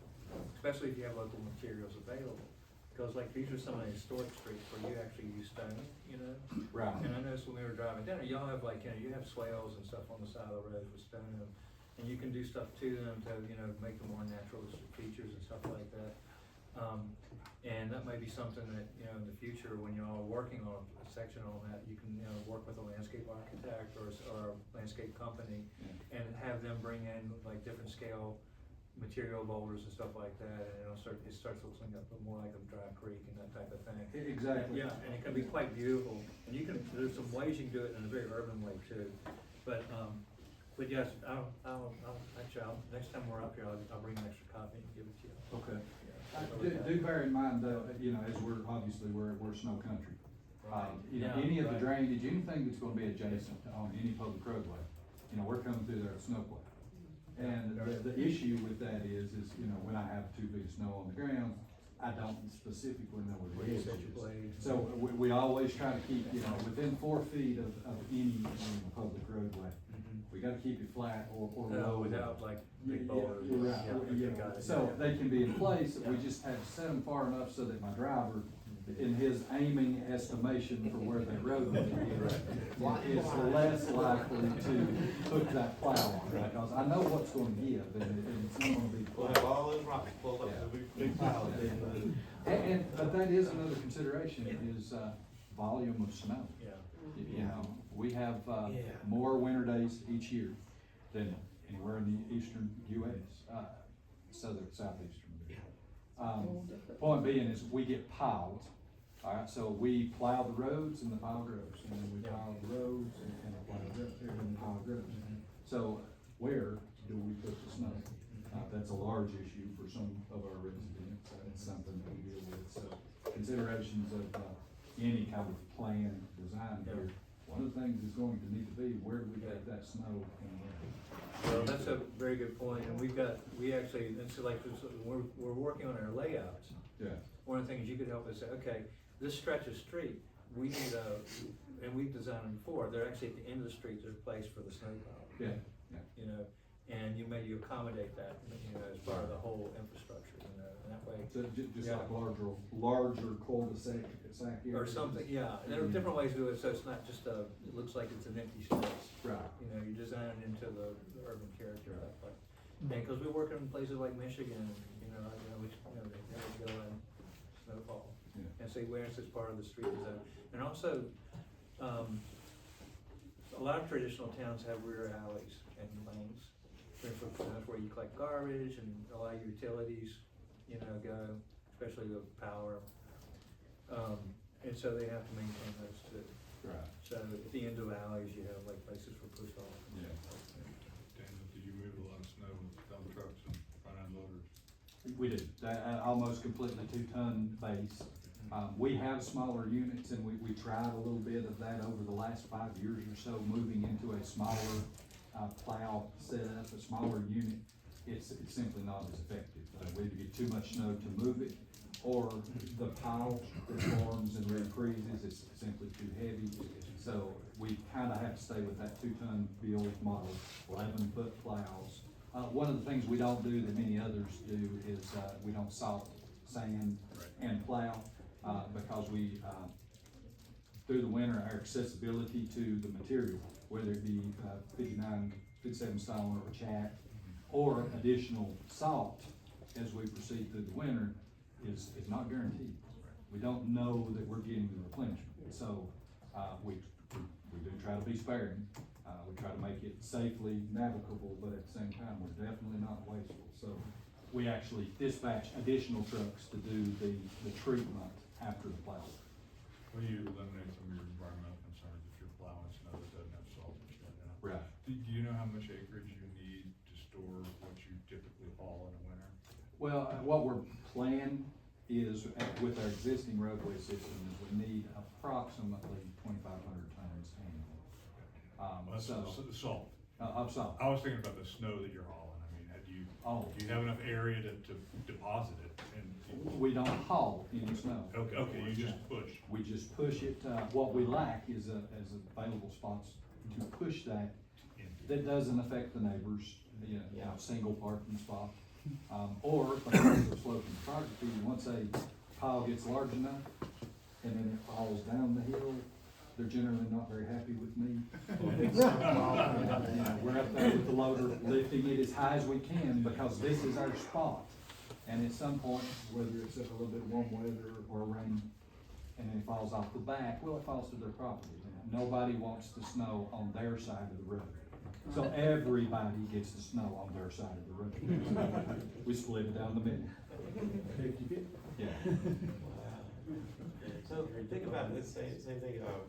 especially if you have local materials available. Because like, these are some of the historic streets where you actually use stone, you know? Right. And I noticed when we were driving down there, y'all have like, you know, you have swales and stuff on the side of the road with stone in them. And you can do stuff to them to, you know, make them more naturalistic features and stuff like that. And that might be something that, you know, in the future, when you're all working on a section on that, you can, you know, work with a landscape architect or a landscape company and have them bring in like different scale material boulders and stuff like that, and it starts looking up more like a dry creek and that type of thing. Exactly. Yeah, and it can be quite beautiful, and you can, there's some ways you can do it in a very urban way too. But yes, next time we're up here, I'll bring an extra copy and give it to you. Okay. Yeah. Do bear in mind though, you know, as we're snow country. Right. You know, Yeah, any of the right. drainage, anything that's gonna be adjacent on any public roadway, you know, we're coming through there at snowplow. And the issue with that is, you know, when I have 2 feet of snow on the ground, I don't specifically know what Where it you is. set your blades. So we always try to keep, within 4 feet of any public roadway. We gotta keep it flat or No, low. without like Yeah, big boulders. you're right. Yeah, Yeah. okay, got it. So Yeah. they can be in place, we Yeah. just have to set them far enough so that my driver, in his aiming estimation for where that road is, is less likely to hook that plow on, because I know what's gonna give, and it's not gonna be. We'll have all those rocks pulled up to the big pile. But that is another consideration, is, volume of snow. Yeah. You know, we have, more winter days each year than anywhere in the eastern US, southeastern. Point being is we get piled, alright, so we plow the roads and the pile grows, and then we pile the roads and the pile grows, and the pile grows. So where do we put the snow? That's a large issue for some of our residents, it's something that we deal with, so considerations of, any kind of plan design here. One of the things is going to need to be, where do we get that snow and where? Well, that's a very good point, and we actually, and so like, we're working on our layouts. Yeah. One of the things you could help us say, okay, this stretch of street, we need and we've designed them before, they're actually at the end of the street, there's a place for the snow pile. Yeah, yeah. You know, and you accommodate that, as part of the whole infrastructure, and that way. So just Yeah. like larger cul-de-sac areas. Or something, yeah, there are different ways to do it, so it's not just it looks like it's an empty space. Right. You design it into the urban character that way. And, cause we work in places like Michigan, they never go in snowfall. Yeah. And so awareness is part of the street design, and also, a lot of traditional towns have rear alleys and lanes. That's where you collect garbage and a lot of utilities, go, especially the power. And so they have to maintain those too. Right. So at the end of alleys, you have like places for push off. Yeah. Daniel, do you move a lot of snow with dump trucks and front end loaders? We do, almost completely 2-ton base. We have smaller units, and we tried a little bit of that over the last 5 years or so, moving into a smaller, plow setup, a smaller unit. It's simply not as effective. We either get too much snow to move it, or the pile that forms and refreezes is simply too heavy. So we kinda have to stay with that 2-ton build model, 11-foot plows. One of the things we don't do that many others do is, we don't salt, sand, and plow, because we, through the winter, our accessibility to the material, whether it be 59, 57 stone or chat, or additional salt as we proceed through the winter, is not guaranteed. We don't know that we're getting the replenishment, so, we do try to be sparing. We try to make it safely navigable, but at the same time, we're definitely not wasteful. So we actually dispatch additional trucks to do the treatment after the plow. Well, you eliminate some of your environmental concerns if you're plowing snow that doesn't have salt and shit in it. Right. Do you know how much acreage you need to store what you typically haul in the winter? Well, what we're planning is, with our existing roadway system, is we need approximately 2,500 tons annually. That's the salt. Of salt. I was thinking about the snow that you're hauling. I mean, do you have enough area to deposit it? And We don't haul any snow. Okay, you just push. We just push it. What we lack is available spots to push that. That doesn't affect the neighbors, single parking spot. Or because of sloping topography, once a pile gets large enough and then it falls down the hill, they're generally not very happy with me. We're up there with the loader, lifting it as high as we can, because this is our spot. And at some point, whether it's a little bit warm weather or rain, and then it falls off the back, well, it falls to their property. Nobody wants the snow on their side of the road. So everybody gets the snow on their side of the road. We split it down the middle. 50-50. Yeah. So think about this, same thing of,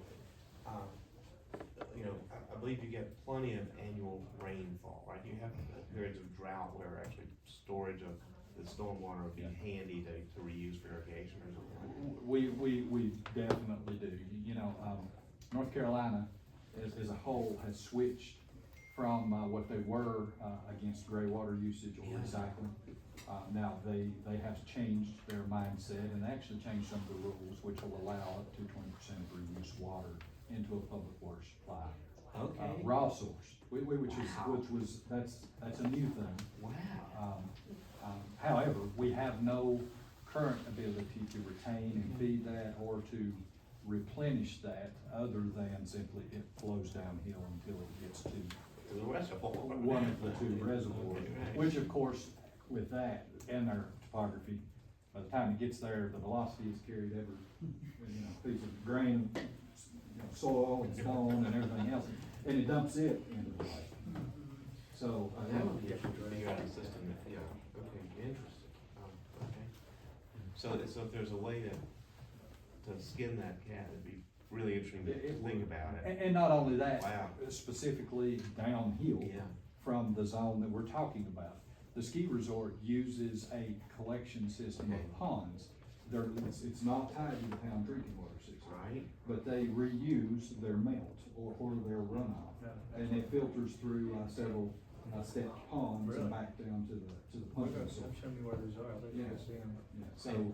I believe you get plenty of annual rainfall, right? You have periods of drought where actually storage of the stormwater would be handy to reuse for irrigation or something. We definitely do. North Carolina as a whole has switched from what they were against gray water usage or recycling Now, they have changed their mindset and actually changed some of the rules, which will allow up to 20% of reused water into a public water supply. Okay. Raw source, that's a new thing. Wow. However, we have no current ability to retain and feed that or to replenish that other than simply it flows downhill until it gets to To the reservoir. one of the two reservoirs, which of course, with that and their topography, by the time it gets there, the velocity is carried every, piece of grain, soil and stone and everything else, and it dumps it into the lake. So, That would be interesting to figure out a system that, yeah, okay, interesting, okay. So if there's a way to skin that cat, it'd be really interesting to think about it. And not only that, Wow. specifically downhill Yeah. from the zone that we're talking about. The ski resort uses a collection system Okay. of ponds. It's not tied to the town drinking water system, Right? but they reuse their melt or their runoff. And it filters through several stepped ponds Really? and back down to the pumping source. Show me where these are, I think you can see them. Yeah, so,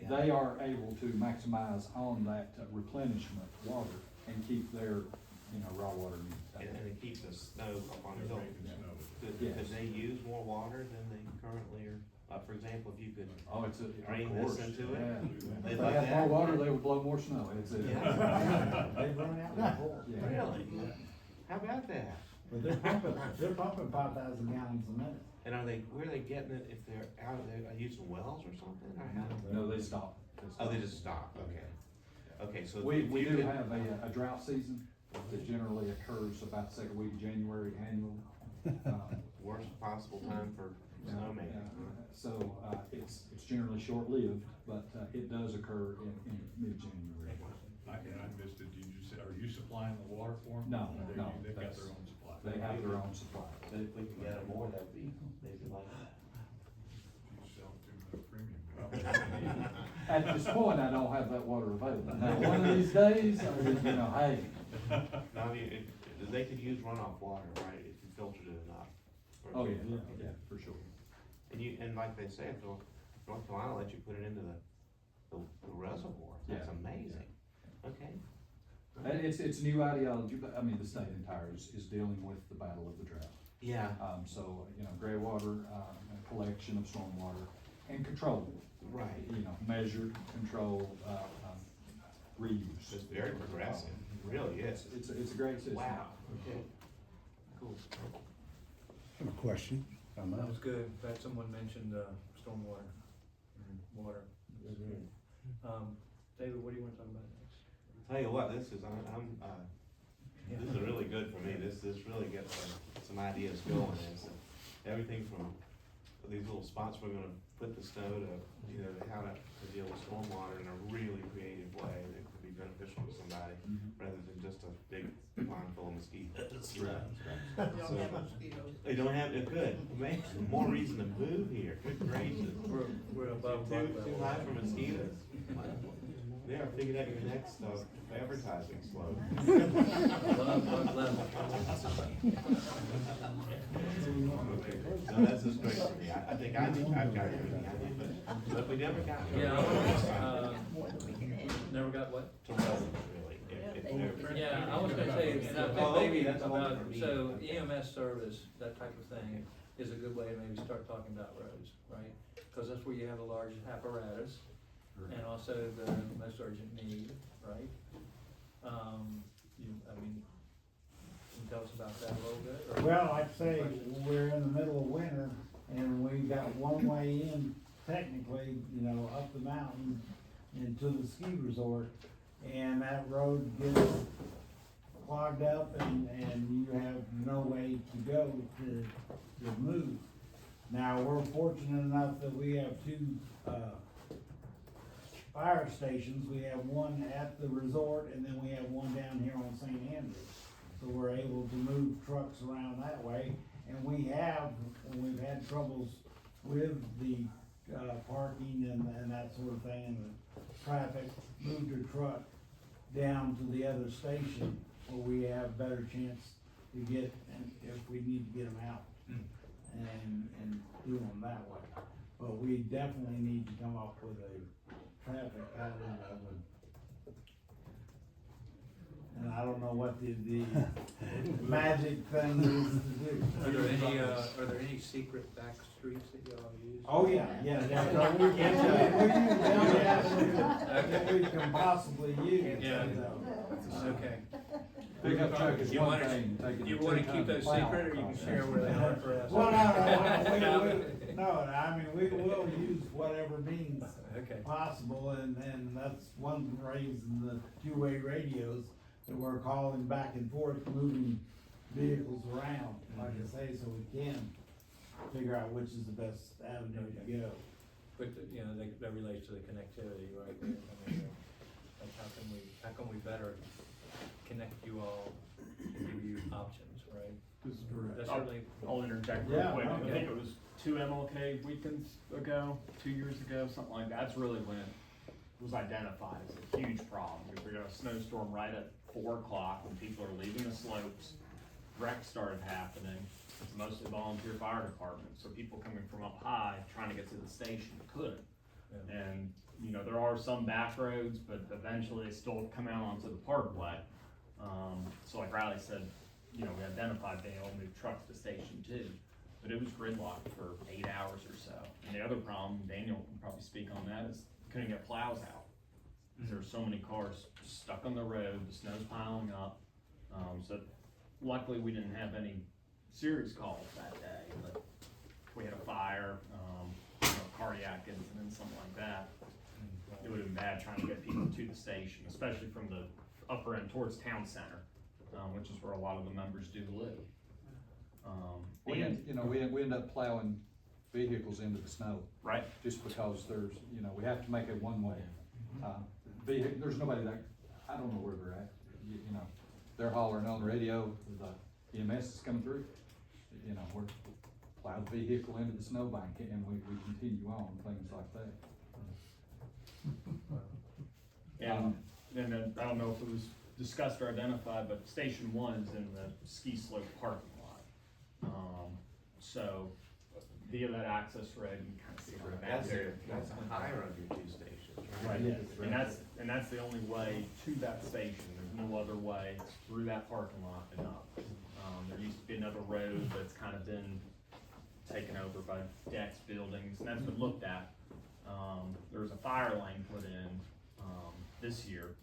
they are able to maximize on that replenishment water and keep their, raw water needs down. And it keeps the snow up on the hill. Could Yes. they use more water than they currently are? For example, if you could Oh, of drain this course, into it? yeah. They If like they had that? more water, they would blow more snow. Yeah. They run out before. Yeah. Really? How about that? But they're pumping 5,000 gallons a minute. And where are they getting it if they're out of there, using wells or something, or how? No, they stop. Oh, they just stop, okay. Okay, so. We if you do could- have a drought season that generally occurs about the second week of January annually. Worst possible time for snowmaking. So, it's generally short-lived, but, it does occur in mid-January. I missed it, are you supplying the water for them? No, Or no, they've got that's- their own supply? They have their own supply. But if we could get it more, that'd be like that. You sell too much premium. At this point, I don't have that water available. Now, one of these days, hey, Now, I mean, they could use runoff water, right, if you filtered it enough? oh, yeah, for sure. And like they say, if North Carolina lets you put it into the reservoir, that's Yeah. amazing. Okay. And it's new ideology, but I mean, the state entire is dealing with the battle of the drought. Yeah. So, gray water, collection of stormwater and control. Right. Measured, control, reuse. It's very progressive, it really is. It's a great system. Wow, okay, cool. I have a question. That was good, in fact, someone mentioned, stormwater, water. David, what do you wanna talk about next? Tell you what, this is really good for me, this really gets some ideas going, it's everything from these little spots we're gonna put the snow to, how to deal with stormwater in a really creative way that could be beneficial to somebody, rather than just a big pond full of mosquitoes. That's right. They don't have, it could, maybe more reason to move here, good gracious. We're above Too bug level. high for mosquitoes? Yeah, figured out your next advertising slogan. Above bug level. No, that's just great for me, I think I've got everything I need, but we never got. Yeah, never got what? To relevant, really, if they're. Yeah, I was gonna say, and I Oh, think okay, maybe that's all about, for me. so EMS service, that type of thing, is a good way to maybe start talking about roads, right? Cause that's where you have a large apparatus, and also the most urgent need, right? Can you tell us about that a little bit? or- Well, I'd say we're in the middle of winter and we got one way in technically, up the mountain into the ski resort. And that road gets clogged up and you have no way to go to move. Now, we're fortunate enough that we have two, fire stations. We have one at the resort and then we have one down here on St. Andrews. So we're able to move trucks around that way. And we've had troubles with the, parking and that sort of thing and the traffic, moved a truck down to the other station where we have better chance to get, and if we need to get them out. and do them that way. But we definitely need to come up with a traffic pattern that would. And I don't know what the magic thing is to do. Are there any secret back streets that y'all use? Oh, yeah, no, we can, that we can possibly use. Yeah. So. Okay. Pickup truck is You one wanna- thing, taking You a wanna two-ton keep those plow secret, or you can across share it. where they are for us? Well, I mean, we will use whatever means Okay. possible, and that's one reason the two-way radios, that we're calling back and forth, moving vehicles around, like I say, so we can figure out which is the best avenue to go. But, you know, that relates to the connectivity, right? I mean, like how can we better connect you all and give you options, right? That's certainly. I'll interject real Yeah, quick. I okay. think it was 2 MLK weekends ago, 2 years ago, something like that. That's really when it was identified as a huge problem. We got a snowstorm right at 4 o'clock when people are leaving the slopes. Wrecks started happening. It's mostly volunteer fire department, so people coming from up high trying to get to the station couldn't. Yeah. And, you know, there are some back roads, but eventually they still come out onto the parkway. So like Riley said, you know, we identified they all moved trucks to station 2, but it was gridlocked for 8 hours or so. And the other problem, Daniel can probably speak on that, is couldn't get plows out. There were so many cars stuck on the road, the snow's piling up. So luckily we didn't have any serious calls that day, but we had a fire, you know, cardiac incident, something like that. It would've been bad trying to get people to the station, especially from the upper end towards town center, which is where a lot of the members do live. We end up plowing vehicles into the snow. Right. Just because there's, you know, we have to make it one way. There's nobody that, I don't know where they're at, you know, they're hollering on the radio, the EMS is coming through. You know, we're plow the vehicle into the snowbank and we continue on, things like that. And then, I don't know if it was discussed or identified, but Station 1 is in the ski slope parking lot. So via that access road, you can kind of see on the map there. That's higher of your 2 stations, Right, Yes. and that's the only way to that station, there's no other way, it's through that parking lot and up. There used to be another road that's kind of been taken over by decks, buildings, and that's been looked at. There was a fire lane put in, this year,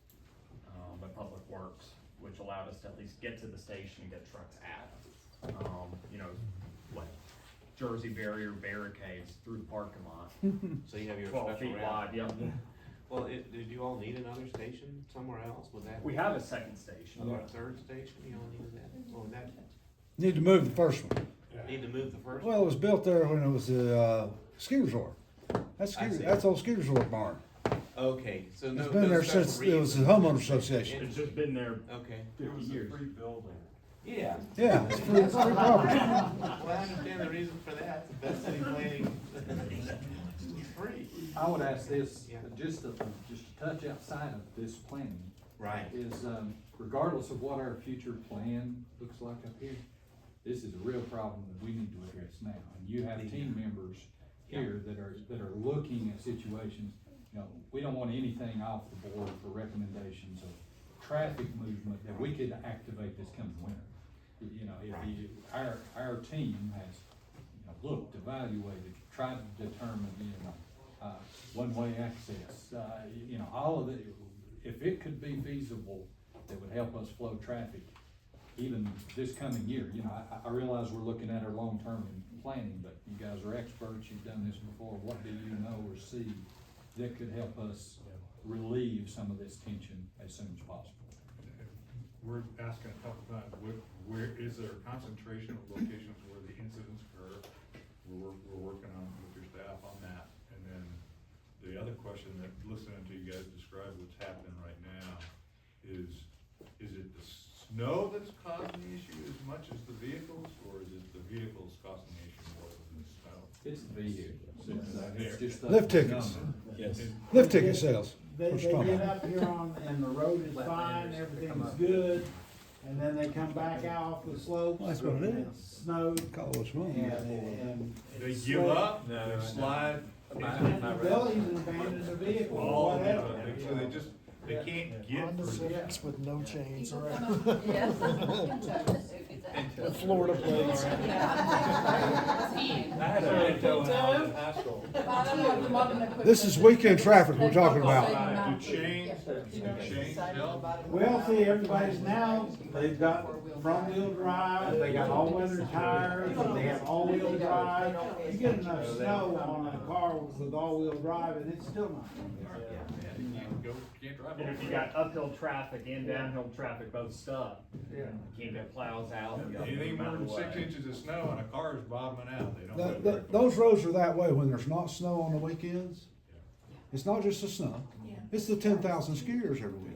by Public Works, which allowed us to at least get to the station and get trucks out. You know, like Jersey barrier barricades through the parking lot. So you have your 12 special feet route. wide, yep. Well, did you all need another station somewhere else? Would that? We have a second station. Or a 3rd station, you all needed that? Or would that, Need to move the first one. need to move the first? Well, it was built there when it was a ski resort. I see. That's old ski resort barn. Okay, so no. It's been no there special since it was the reason. homeowner association. It's just been there Okay. 50 years. Yeah. Yeah, it's free property. Well, I understand the reason for that. The best city planning. It's free. I would ask this, Yeah. just a touch outside of this planning. Right. Is, regardless of what our future plan looks like up here, this is a real problem that we need to address now. And you have team members here that are looking at situations, you know, we don't want anything off the board for recommendations of traffic movement that we could activate this coming winter. You know, our team has, you know, looked, evaluated, tried to determine, you know, one-way access, you know, all of it. If it could be feasible, that would help us flow traffic, even this coming year. You know, I realize we're looking at our long-term planning, but you guys are experts, you've done this before. What do you know or see that could help us relieve some of this tension as soon as possible? We're asking a couple times, where is there a concentration of locations where the incidents occur? We're working on with your staff on that. And then the other question that, listening to you guys describe what's happening right now, is it the snow that's causing the issue as much as the vehicles, or is it the vehicles causing the issue more than the snow? It's the vehicles. It's just the Lift tickets. number. Yes. Lift ticket sales. They What's get wrong? up here on, and the road is Flatlanders fine, that come everything's up. good, and then they come back out the slopes. Well, that's what it and is. it's snowed, Call what's wrong. and. They it's give slick. up, No, they slide. They'll even abandon the vehicle or All, whatever. so they just, they can't get. Honda through. Civics with no chains. Yes. The Florida plates. I had a Pinto when I was in high school. This is weekend traffic we're talking about. Do chains help? Well, see, everybody's now, they've got front wheel drive, they got all-weather tires, they have all-wheel drive. You get enough snow on a car with all-wheel drive and it's still not. You can't drive. And if you got uphill traffic and downhill traffic both stuck, Yeah. you can't get plows out. you gotta Anything move more them than out of 6 the way. inches of snow and a car is bottoming out, they don't. go very far. Those roads are that way when there's not snow on the weekends. It's not just the snow, it's the 10,000 skiers every weekend.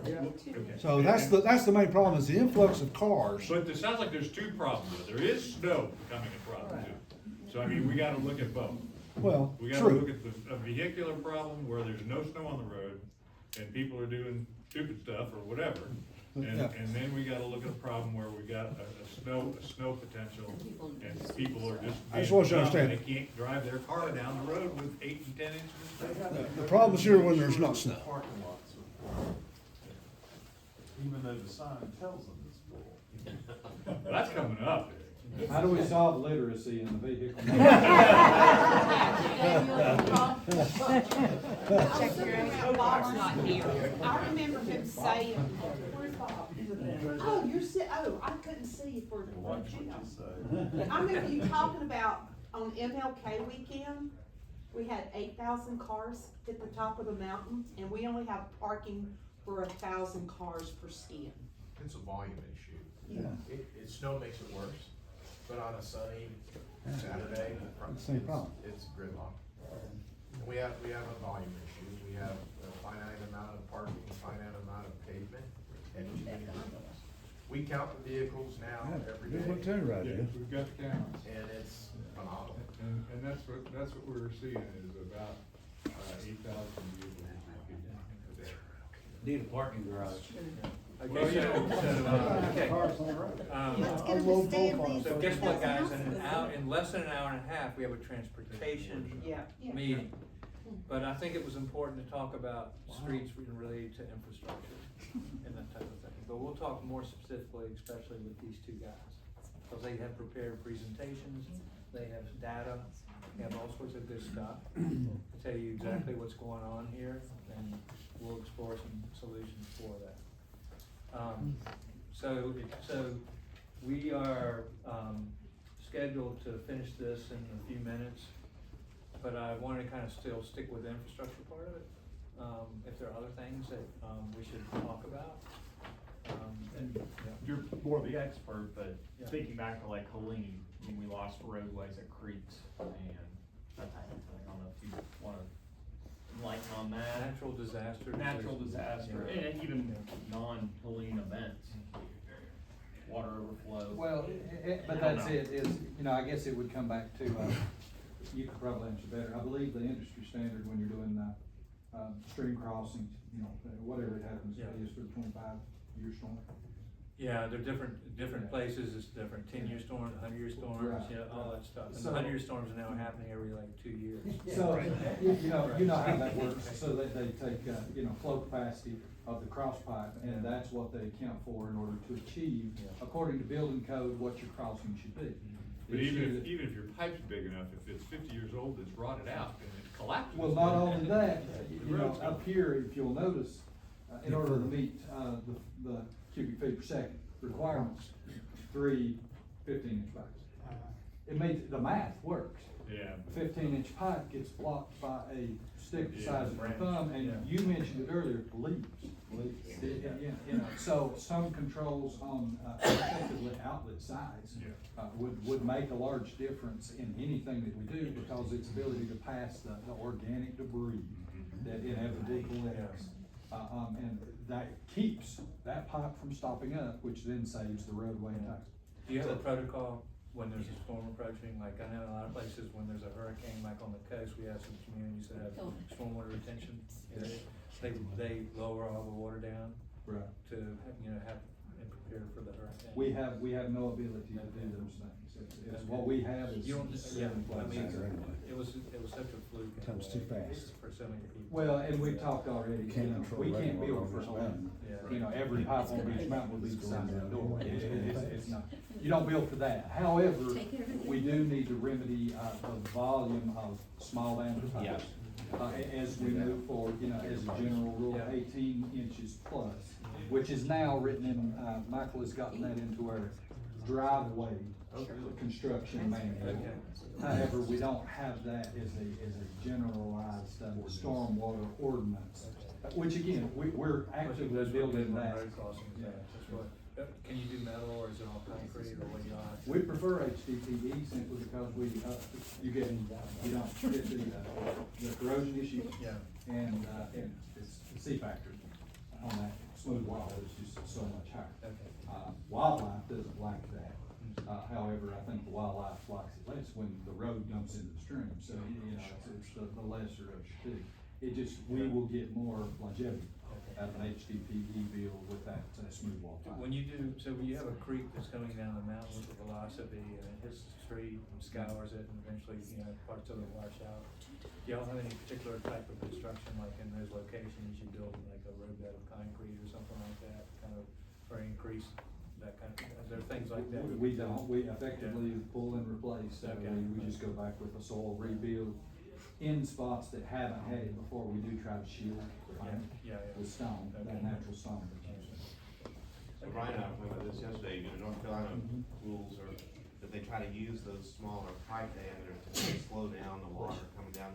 Okay. So that's the main problem, is the influx of cars. But it sounds like there's two problems. There is snow becoming a problem too. So I mean, we gotta look at both. Well, We gotta look true. at a vehicular problem where there's no snow on the road and people are doing stupid stuff or whatever. And, Yeah. and then we gotta look at a problem where we got a snow potential and people are just. I just want you to being dumb. understand. They can't drive their car down the road with 8 and 10 inches of snow. The problem's here when there's not snow. Parking lots are, even though the sign tells them it's full. That's coming up. How do we solve literacy in the vehicle? Bob's not here. I remember him saying, where's Bob? Oh, I couldn't see you for What the would you gym. say? I remember you talking about on MLK weekend, we had 8,000 cars at the top of the mountain, and we only have parking for 1,000 cars per stand. It's a volume issue. Yeah. Snow makes it worse, but on a sunny Saturday, It's the same problem. it's gridlock. We have a volume issue, we have a finite amount of parking, a finite amount of pavement, and too many vehicles. We count the vehicles now every Good look day, too, right Yes, here. we've got the counts. and it's phenomenal. And that's what we're seeing is about 8,000 vehicles a day. Need a parking garage. Okay, okay. Cars on the road. So guess what, guys, in less than an hour and a half, we have a transportation meeting. But I think it was important to talk about streets related to infrastructure and that type of thing. But we'll talk more specifically, especially with these two guys. Because they have prepared presentations, they have data, they have all sorts of good stuff to tell you exactly what's going on here, and we'll explore some solutions for that. So we are, scheduled to finish this in a few minutes, but I wanted to kind of still stick with the infrastructure part of it. If there are other things that, we should talk about. And, yeah. You're more the expert, but Yeah. thinking back to like Helene, when we lost roadways at creeks and that type of thing, I don't know if you wanna enlighten on that. Natural disaster. Natural disaster, Yeah. and even non-Helene events, water overflow. Well, but that's it, I guess it would come back to, you could probably answer better. I believe the industry standard when you're doing, stream crossings, whatever it happens to be, is for the 25-year storm. Yeah, they're different places, it's different, 10-year storms, 100-year storms, Right. all that stuff. And So- the 100-year storms are now happening every like 2 years. So, you know how that works, so that they take, flow capacity of the cross pipe, and that's what they account for in order to achieve, according to building code, what your crossing should be. But It's even either- if your pipe's big enough, if it's 50 years old, it's rotted out and it collapses. Well, not only that, The road's up here, if you'll notice, in order to meet, the cubic feet per second requirements, 3 15-inch pipes. It makes, the math works. Yeah. A 15-inch pipe gets blocked by a stick the Yeah, size of your branch, thumb, and yeah. you mentioned it earlier, leaks. So some controls on, effectively outlet size, would make a large difference in anything that we do, because its ability to pass the organic debris that inevitably collects. And that keeps that pipe from stopping up, which then saves the roadway entirely. Do you have a protocol when there's a storm approaching? Like, I know in a lot of places, when there's a hurricane, like on the coast, we have some communities that have stormwater retention areas. They lower all the water down Right. to, have and prepare for the hurricane? We have no ability to do those things. It's what we have is. You don't, yeah, I mean, Anyway. it was such a fluke. in a Time's way too fast. For so many people. Well, and we've talked already, Can't control we can't rainwater build on for this home. mountain. Yeah. You know, every pipe on Beech Mountain will be It's designed going indoor. down. It's not, you don't build for that. However, we do need to remedy, the volume of small diameter pipes. As we move forward, you know, as a general rule, Yeah. 18 inches plus, which is now written in, Michael has gotten that into our driveway construction manual. Okay. However, we don't have that as a generalized, stormwater ordinance, which again, we're actively That's what we building do on that. road crossings, Yeah. that's what, can you do metal or is it all concrete or what do you got? We prefer HDPE simply because you don't get the corrosion issue. Yeah. And it's the C factor on that smooth wall is just so much higher. Okay. Wildlife doesn't like that. However, I think the wildlife likes it less when the road dumps into the stream, so, you know, it's the lesser of the two. It just, we will get more longevity out of an HDPE build with that smooth wall pipe. When you do, so when you have a creek that's coming down the mountain with a velocity and it hits the street and scours it and eventually, you know, parts of it wash out, do y'all have any particular type of construction, like in those locations, you build like a roadbed of concrete or something like that, kind of, or increase that kind of, are there things like that? We don't, we effectively pull and replace, so Okay. we just go back with a soil rebuild in spots that haven't had it before. We do try to shield, Yeah. with stone, that Okay. natural stone. So Brian and I were talking about this yesterday, you know, North Carolina rules are that they try to use those smaller pipe diameters to slow down the water coming down.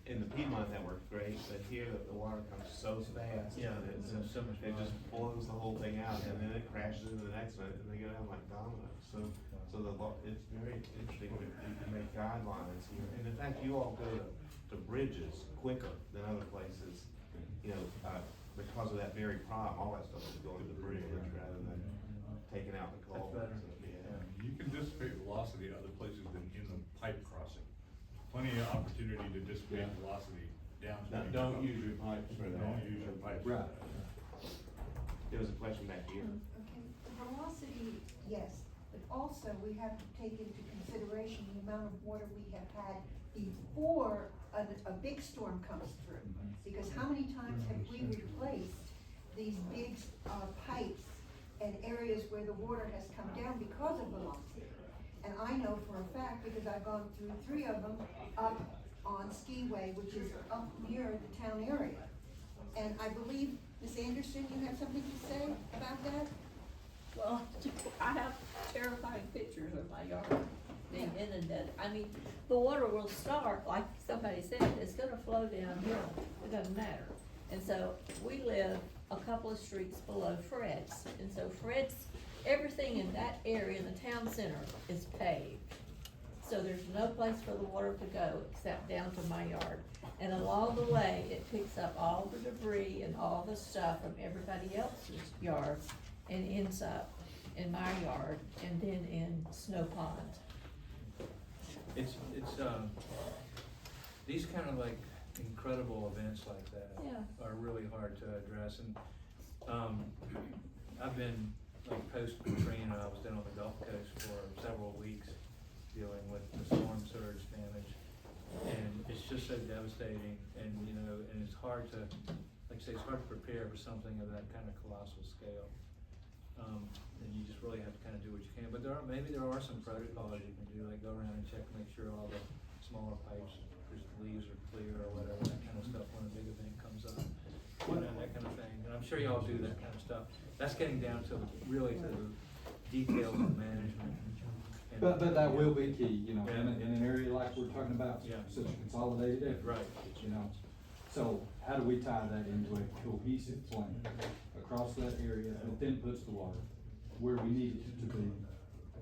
In the Piedmont, that worked great, but here, the water comes so fast. Yeah, that there's so much it just blows the whole thing out, and then it crashes into the next one, and they go down like dominoes. So it's very interesting, we can make guidelines here, and in fact, you all go to bridges quicker than other places. You know, because of that very problem, all that stuff is going to the bridge rather than taking out the culvert. better. So, yeah. You can dissipate velocity other places than in the pipe crossing. Plenty of opportunity to dissipate velocity downstream. Don't use your pipes for that. Don't use your pipes. Right. There was a question back here. Okay, velocity, yes, but also we have to take into consideration the amount of water we have had before a big storm comes through. Because how many times have we replaced these big, pipes and areas where the water has come down because of velocity? And I know for a fact, because I've gone through 3 of them up on Skiway, which is up near the town area. And I believe, Ms. Anderson, you have something to say about that? Well, I have terrifying pictures of my yard being inundated. I mean, the water will start, like somebody said, it's gonna flow downhill, it doesn't matter. And so we live a couple of streets below Fred's, and so Fred's, everything in that area in the town center is paved. So there's no place for the water to go except down to my yard. And along the way, it picks up all the debris and all the stuff from everybody else's yard and ends up in my yard and then in Snow Pond. It's, these kind of like incredible events like that Yeah. are really hard to address, and, I've been, like, post-Katrina, I was down on the Gulf Coast for several weeks dealing with the storm surge damage, and it's just so devastating, and, you know, and it's hard to, like I say, it's hard to prepare for something of that kind of colossal scale. And you just really have to kind of do what you can, but maybe there are some protocols you can do, like go around and check, make sure all the smaller pipes, just leaves are clear or whatever, that kind of stuff when a big event comes up. You know, that kind of thing, and I'm sure y'all do that kind of stuff. That's getting down to really to the details of management. And- But that will be key, you know, in an area like we're talking about, Yeah. such a consolidated effort. Right. You know, so how do we tie that into a cohesive plan across that area that then puts the water where we need it to be,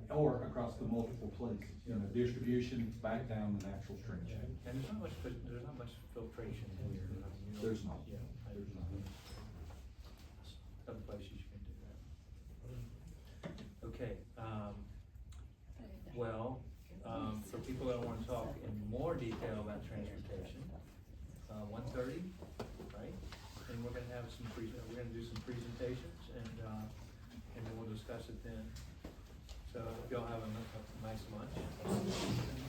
or across the multiple places, you know, distribution back down the natural stream. And there's not much filtration here. I mean, you know, There's not. Yeah. There's not. Other places you can do that. Okay, well, for people that wanna talk in more detail about transportation, 1:30, right? And we're gonna have we're gonna do some presentations, and, discuss it then. So if y'all have a nice lunch.